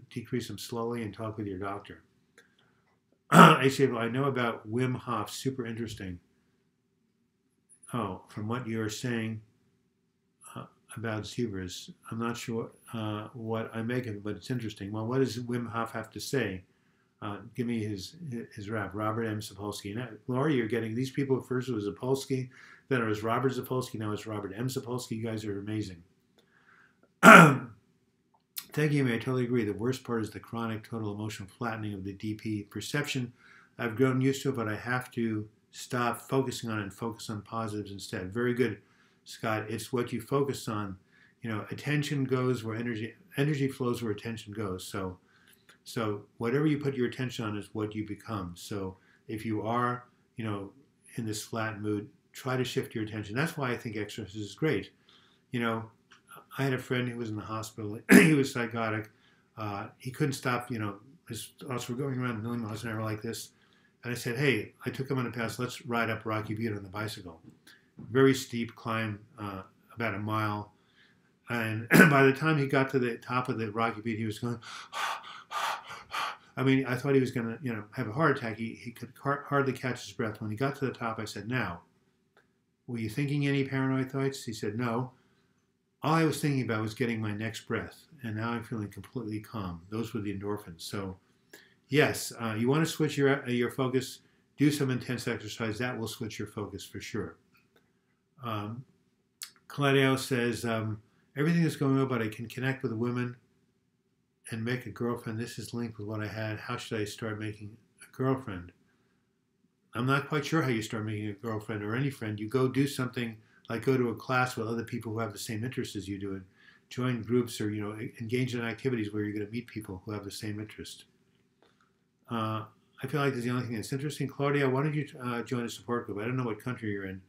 Speaker 1: decrease them slowly and talk with your doctor. I know about Wim Hof. Super interesting. Oh, from what you're saying about zebras, I'm not sure what I make of it, but it's interesting. Well, what does Wim Hof have to say? Give me his rap. Robert M. Sapolsky. Now, Laura, you're getting these people. First it was Sapolsky, then it was Robert Sapolsky, now it's Robert M. Sapolsky. You guys are amazing. Thank you, Amy. I totally agree. The worst part is the chronic total emotional flattening of the DP perception. I've grown used to it, but I have to stop focusing on it and focus on positives instead. Very good, Scott. It's what you focus on. You know, attention goes where energy flows where attention goes. So whatever you put your attention on is what you become. So if you are, you know, in this flat mood, try to shift your attention. That's why I think exercise is great. You know, I had a friend who was in the hospital. He was psychotic. He couldn't stop, you know, his thoughts were going around a million miles an hour like this. And I said, hey, I took him on a pass. Let's ride up Rocky Butte on the bicycle. Very steep climb, about a mile. And by the time he got to the top of the Rocky Butte, he was going, I mean, I thought he was going to, you know, have a heart attack. He could hardly catch his breath. When he got to the top, I said, now, were you thinking any paranoid thoughts? He said, no. All I was thinking about was getting my next breath. And now I'm feeling completely calm. Those were the endorphins. So, yes, you want to switch your focus, do some intense exercise. That will switch your focus for sure. Claudio says, everything is going well, but I can connect with a woman and make a girlfriend. This is linked with what I had. How should I start making a girlfriend? I'm not quite sure how you start making a girlfriend or any friend. You go do something like go to a class with other people who have the same interests as you do, and join groups or, you know, engage in activities where you're going to meet people who have the same interest. I feel like this is the only thing that's interesting. Claudia, why don't you join a support group? I don't know what country you're in,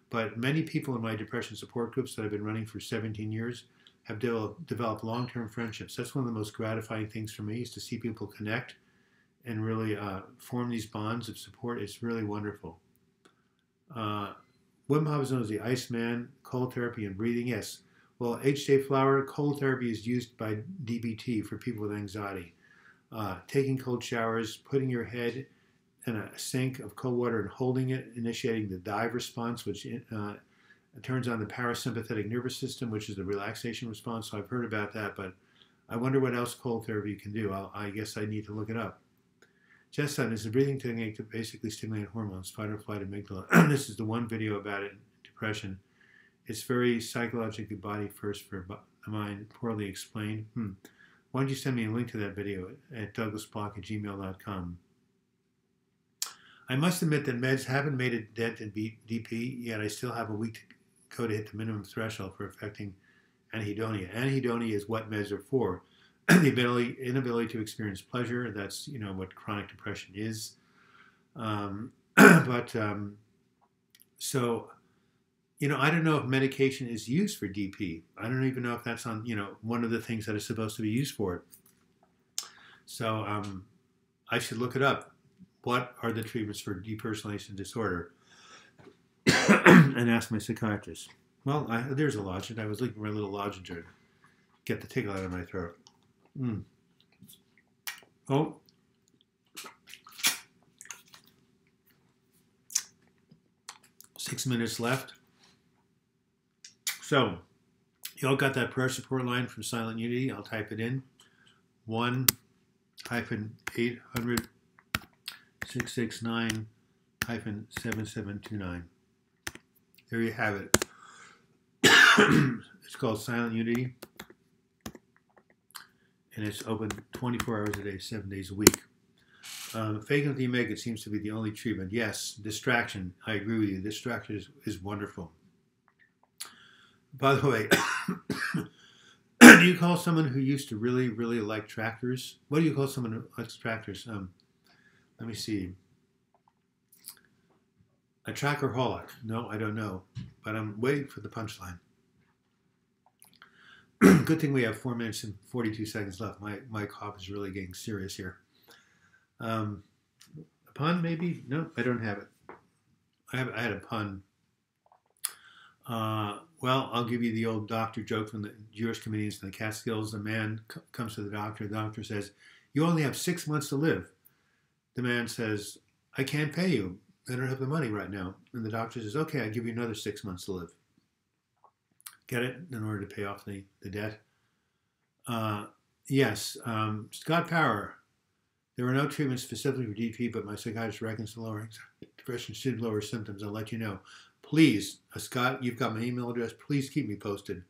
Speaker 1: but many people in my depression support groups that I've been running for 17 years have developed long-term friendships. That's one of the most gratifying things for me, is to see people connect and really form these bonds of support. It's really wonderful. Wim Hof is known as the Iceman, cold therapy and breathing. Yes. Well, H.J. Flower, cold therapy is used by DBT for people with anxiety. Taking cold showers, putting your head in a sink of cold water and holding it, initiating the dive response, which turns on the parasympathetic nervous system, which is the relaxation response. So I've heard about that, but I wonder what else cold therapy can do. I guess I need to look it up. Jess is a breathing technique to basically stimulate hormones, fight or flight, amygdala. This is the one video about it, depression. It's very psychologically body first for the mind, poorly explained. Why don't you send me a link to that video at douglasblock@gmail.com. I must admit that meds haven't made a dent in DP, yet I still have a week to go to hit the minimum threshold for affecting anhedonia. Anhedonia is what meds are for. The inability to experience pleasure. That's, you know, what chronic depression is. So, you know, I don't know if medication is used for DP. I don't even know if that's on, you know, one of the things that is supposed to be used for it. So I should look it up. What are the treatments for depersonalization disorder? And ask my psychiatrist. Well, there's a lozenge. I was looking for a little lozenge to get the tickle out of my throat. Oh. 6 minutes left. So, y'all got that prayer support line from Silent Unity. I'll type it in. 1-800-669-7729. There you have it. It's called Silent Unity. And it's open 24 hours a day, 7 days a week. Fake until you make it seems to be the only treatment. Yes, distraction. I agree with you. Distraction is wonderful. By the way, do you call someone who used to really, really like tractors? What do you call someone who likes tractors? Let me see. A trackerholic. No, I don't know. But I'm waiting for the punchline. Good thing we have 4 minutes and 42 seconds left. My cough is really getting serious here. A pun, maybe? No, I don't have it. I had a pun. Well, I'll give you the old doctor joke from the Jewish comedians in the Catskills. A man comes to the doctor. The doctor says, "You only have 6 months to live." The man says, "I can't pay you. I don't have the money right now." And the doctor says, "Okay, I'll give you another 6 months to live." Get it? In order to pay off the debt. Yes, Scott Power. There were no treatments specifically for DP, but my psychiatrist reckons the lowering depression should lower symptoms. I'll let you know. Please, Scott, you've got my email address. Please keep me posted.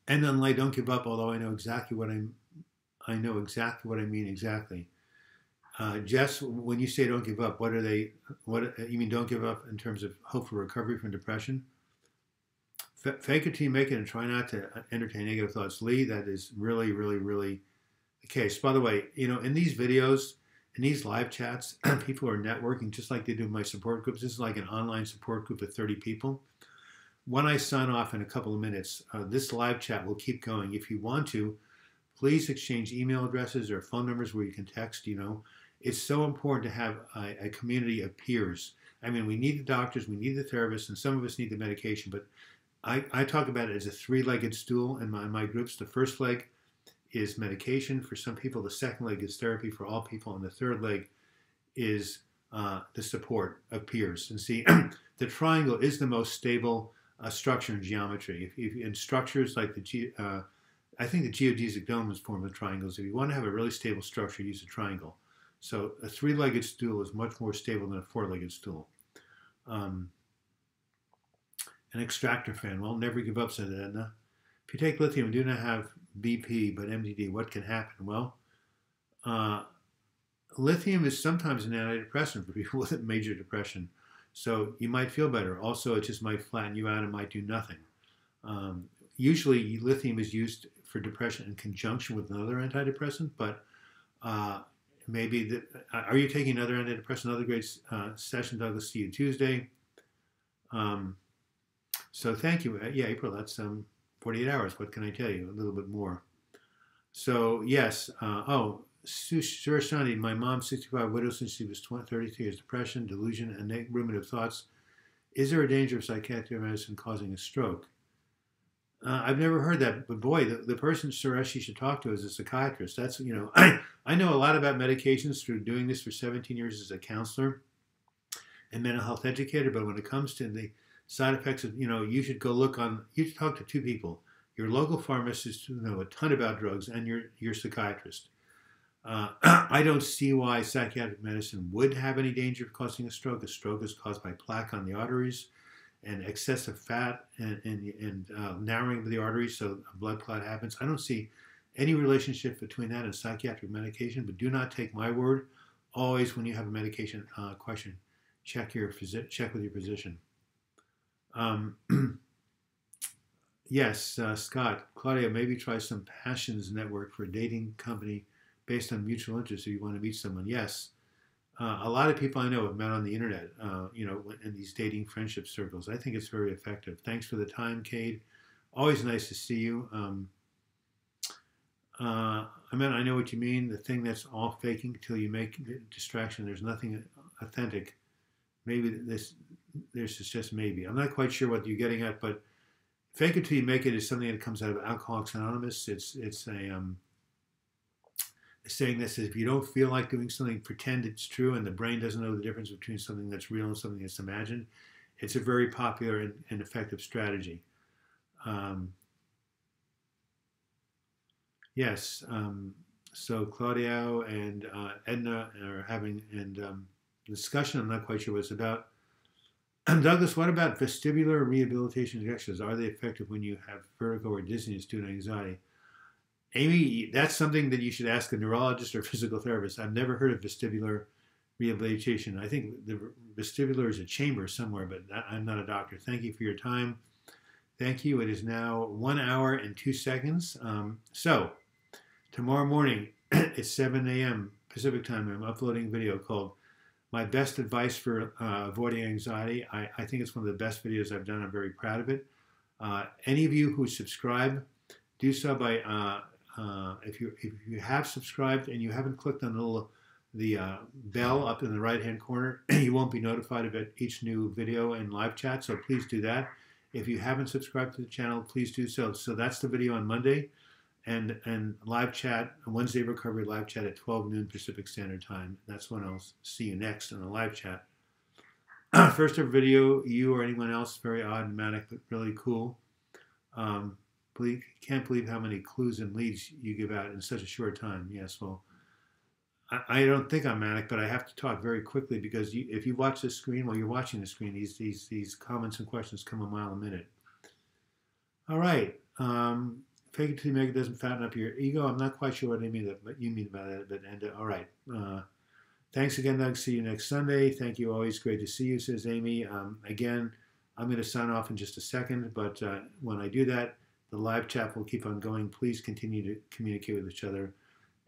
Speaker 1: And unlay, don't give up. Although I know exactly what I know exactly what I mean exactly. Jess, when you say don't give up, what you mean? Don't give up in terms of hope for recovery from depression? Fake it till you make it, and try not to entertain negative thoughts. Lee, that is really, really, really the case. By the way, in these videos, in these live chats, people are networking just like they do in my support groups. This is like an online support group of 30 people. When I sign off in a couple of minutes, this live chat will keep going. If you want to, please exchange email addresses or phone numbers where you can text. It's so important to have a community of peers. I mean, we need the doctors, we need the therapists, and some of us need the medication, but I talk about it as a three-legged stool in my groups. The first leg is medication for some people. The second leg is therapy for all people. And the third leg is the support of peers. And see, the triangle is the most stable structure in geometry. If in structures like I think the geodesic dome is formed of triangles. If you want to have a really stable structure, use a triangle. So a three-legged stool is much more stable than a four-legged stool. An extractor fan. Well, never give up, said Edna. If you take lithium and do not have BP but MDD, what can happen? Well, lithium is sometimes an antidepressant for people with major depression. So you might feel better. Also, it just might flatten you out and might do nothing. Usually, lithium is used for depression in conjunction with another antidepressant, but maybe, are you taking another antidepressant? Another great session, Douglas. See you Tuesday. So thank you. Yeah, April, that's 48 hours. What can I tell you? A little bit more. So, yes. Surashani, my mom, 65, widow since she was 33 years, depression, delusion, and ruminative thoughts. Is there a danger of psychiatric medicine causing a stroke? I've never heard that, but boy, the person Suresh you should talk to is a psychiatrist. That's, I know a lot about medications through doing this for 17 years as a counselor and mental health educator, but when it comes to the side effects of, you should you should talk to two people, your local pharmacist who know a ton about drugs and your psychiatrist. I don't see why psychiatric medicine would have any danger of causing a stroke. A stroke is caused by plaque on the arteries and excessive fat and narrowing of the arteries, so a blood clot happens. I don't see any relationship between that and psychiatric medication, but do not take my word. Always, when you have a medication question, check with your physician. Yes, Scott, Claudia, maybe try some Passions Network for a dating company based on mutual interest if you want to meet someone. Yes. A lot of people I know have met on the internet, in these dating friendship circles. I think it's very effective. Thanks for the time, Cade. Always nice to see you. I know what you mean. The thing that's all faking until you make distraction. There's nothing authentic. Maybe there's just maybe. I'm not quite sure what you're getting at, but fake it till you make it is something that comes out of Alcoholics Anonymous. It's saying this is if you don't feel like doing something, pretend it's true, and the brain doesn't know the difference between something that's real and something that's imagined. It's a very popular and effective strategy. Yes. So Claudio and Edna are having a discussion. I'm not quite sure what it's about. Douglas, what about vestibular rehabilitation injections? Are they effective when you have vertigo or dizziness due to anxiety? Amy, that's something that you should ask a neurologist or physical therapist. I've never heard of vestibular rehabilitation. I think the vestibular is a chamber somewhere, but I'm not a doctor. Thank you for your time. Thank you. It is now 1 hour and 2 seconds. So tomorrow morning at 7 a.m. Pacific time, I'm uploading a video called My Best Advice for Avoiding Anxiety. I think it's one of the best videos I've done. I'm very proud of it. Any of you who subscribe, do so by, if you have subscribed and you haven't clicked on the bell up in the right-hand corner, you won't be notified of each new video and live chat, so please do that. If you haven't subscribed to the channel, please do so. So that's the video on Monday, and live chat, Wednesday recovery live chat at 12 noon Pacific Standard Time. That's when I'll see you next on the live chat. First ever video, you or anyone else, very odd and manic, but really cool. Can't believe how many clues and leads you give out in such a short time. Yes, well, I don't think I'm manic, but I have to talk very quickly because if you watch the screen, while you're watching the screen, these comments and questions come a mile a minute. All right. Fake it till you make it doesn't fatten up your ego. I'm not quite sure what you mean about that, but all right. Thanks again, Doug. See you next Sunday. Thank you. Always great to see you, says Amy. Again, I'm going to sign off in just a second, but when I do that, the live chat will keep on going. Please continue to communicate with each other.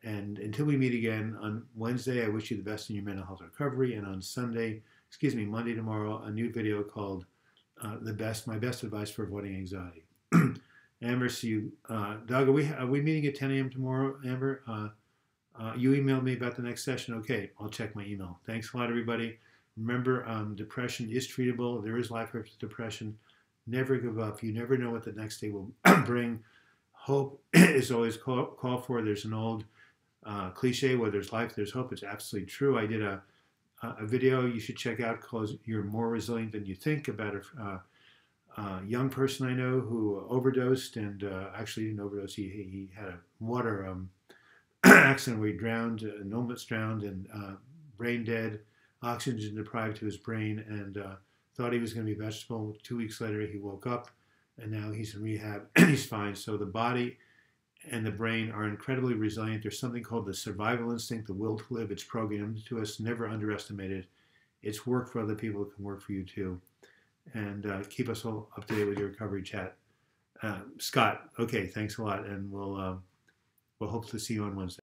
Speaker 1: And until we meet again on Wednesday, I wish you the best in your mental health recovery. And on Monday tomorrow, a new video called My Best Advice for Avoiding Anxiety. Amber, see you. Doug, are we meeting at 10 a.m. tomorrow, Amber? You emailed me about the next session. Okay, I'll check my email. Thanks a lot, everybody. Remember, depression is treatable. There is life after depression. Never give up. You never know what the next day will bring. Hope is always called for. There's an old cliche, where there's life, there's hope. It's absolutely true. I did a video you should check out called You're More Resilient Than You Think, about a young person I know who overdosed, and actually didn't overdose. He had a water accident where he drowned, almost drowned, and brain dead, oxygen deprived to his brain, and thought he was going to be a vegetable. 2 weeks later, he woke up, and now he's in rehab, and he's fine. So the body and the brain are incredibly resilient. There's something called the survival instinct, the will to live. It's programmed to us. Never underestimate it. It's worked for other people. It can work for you too. And keep us all up to date with your recovery chat. Scott, okay, thanks a lot, and we'll hope to see you on Wednesday.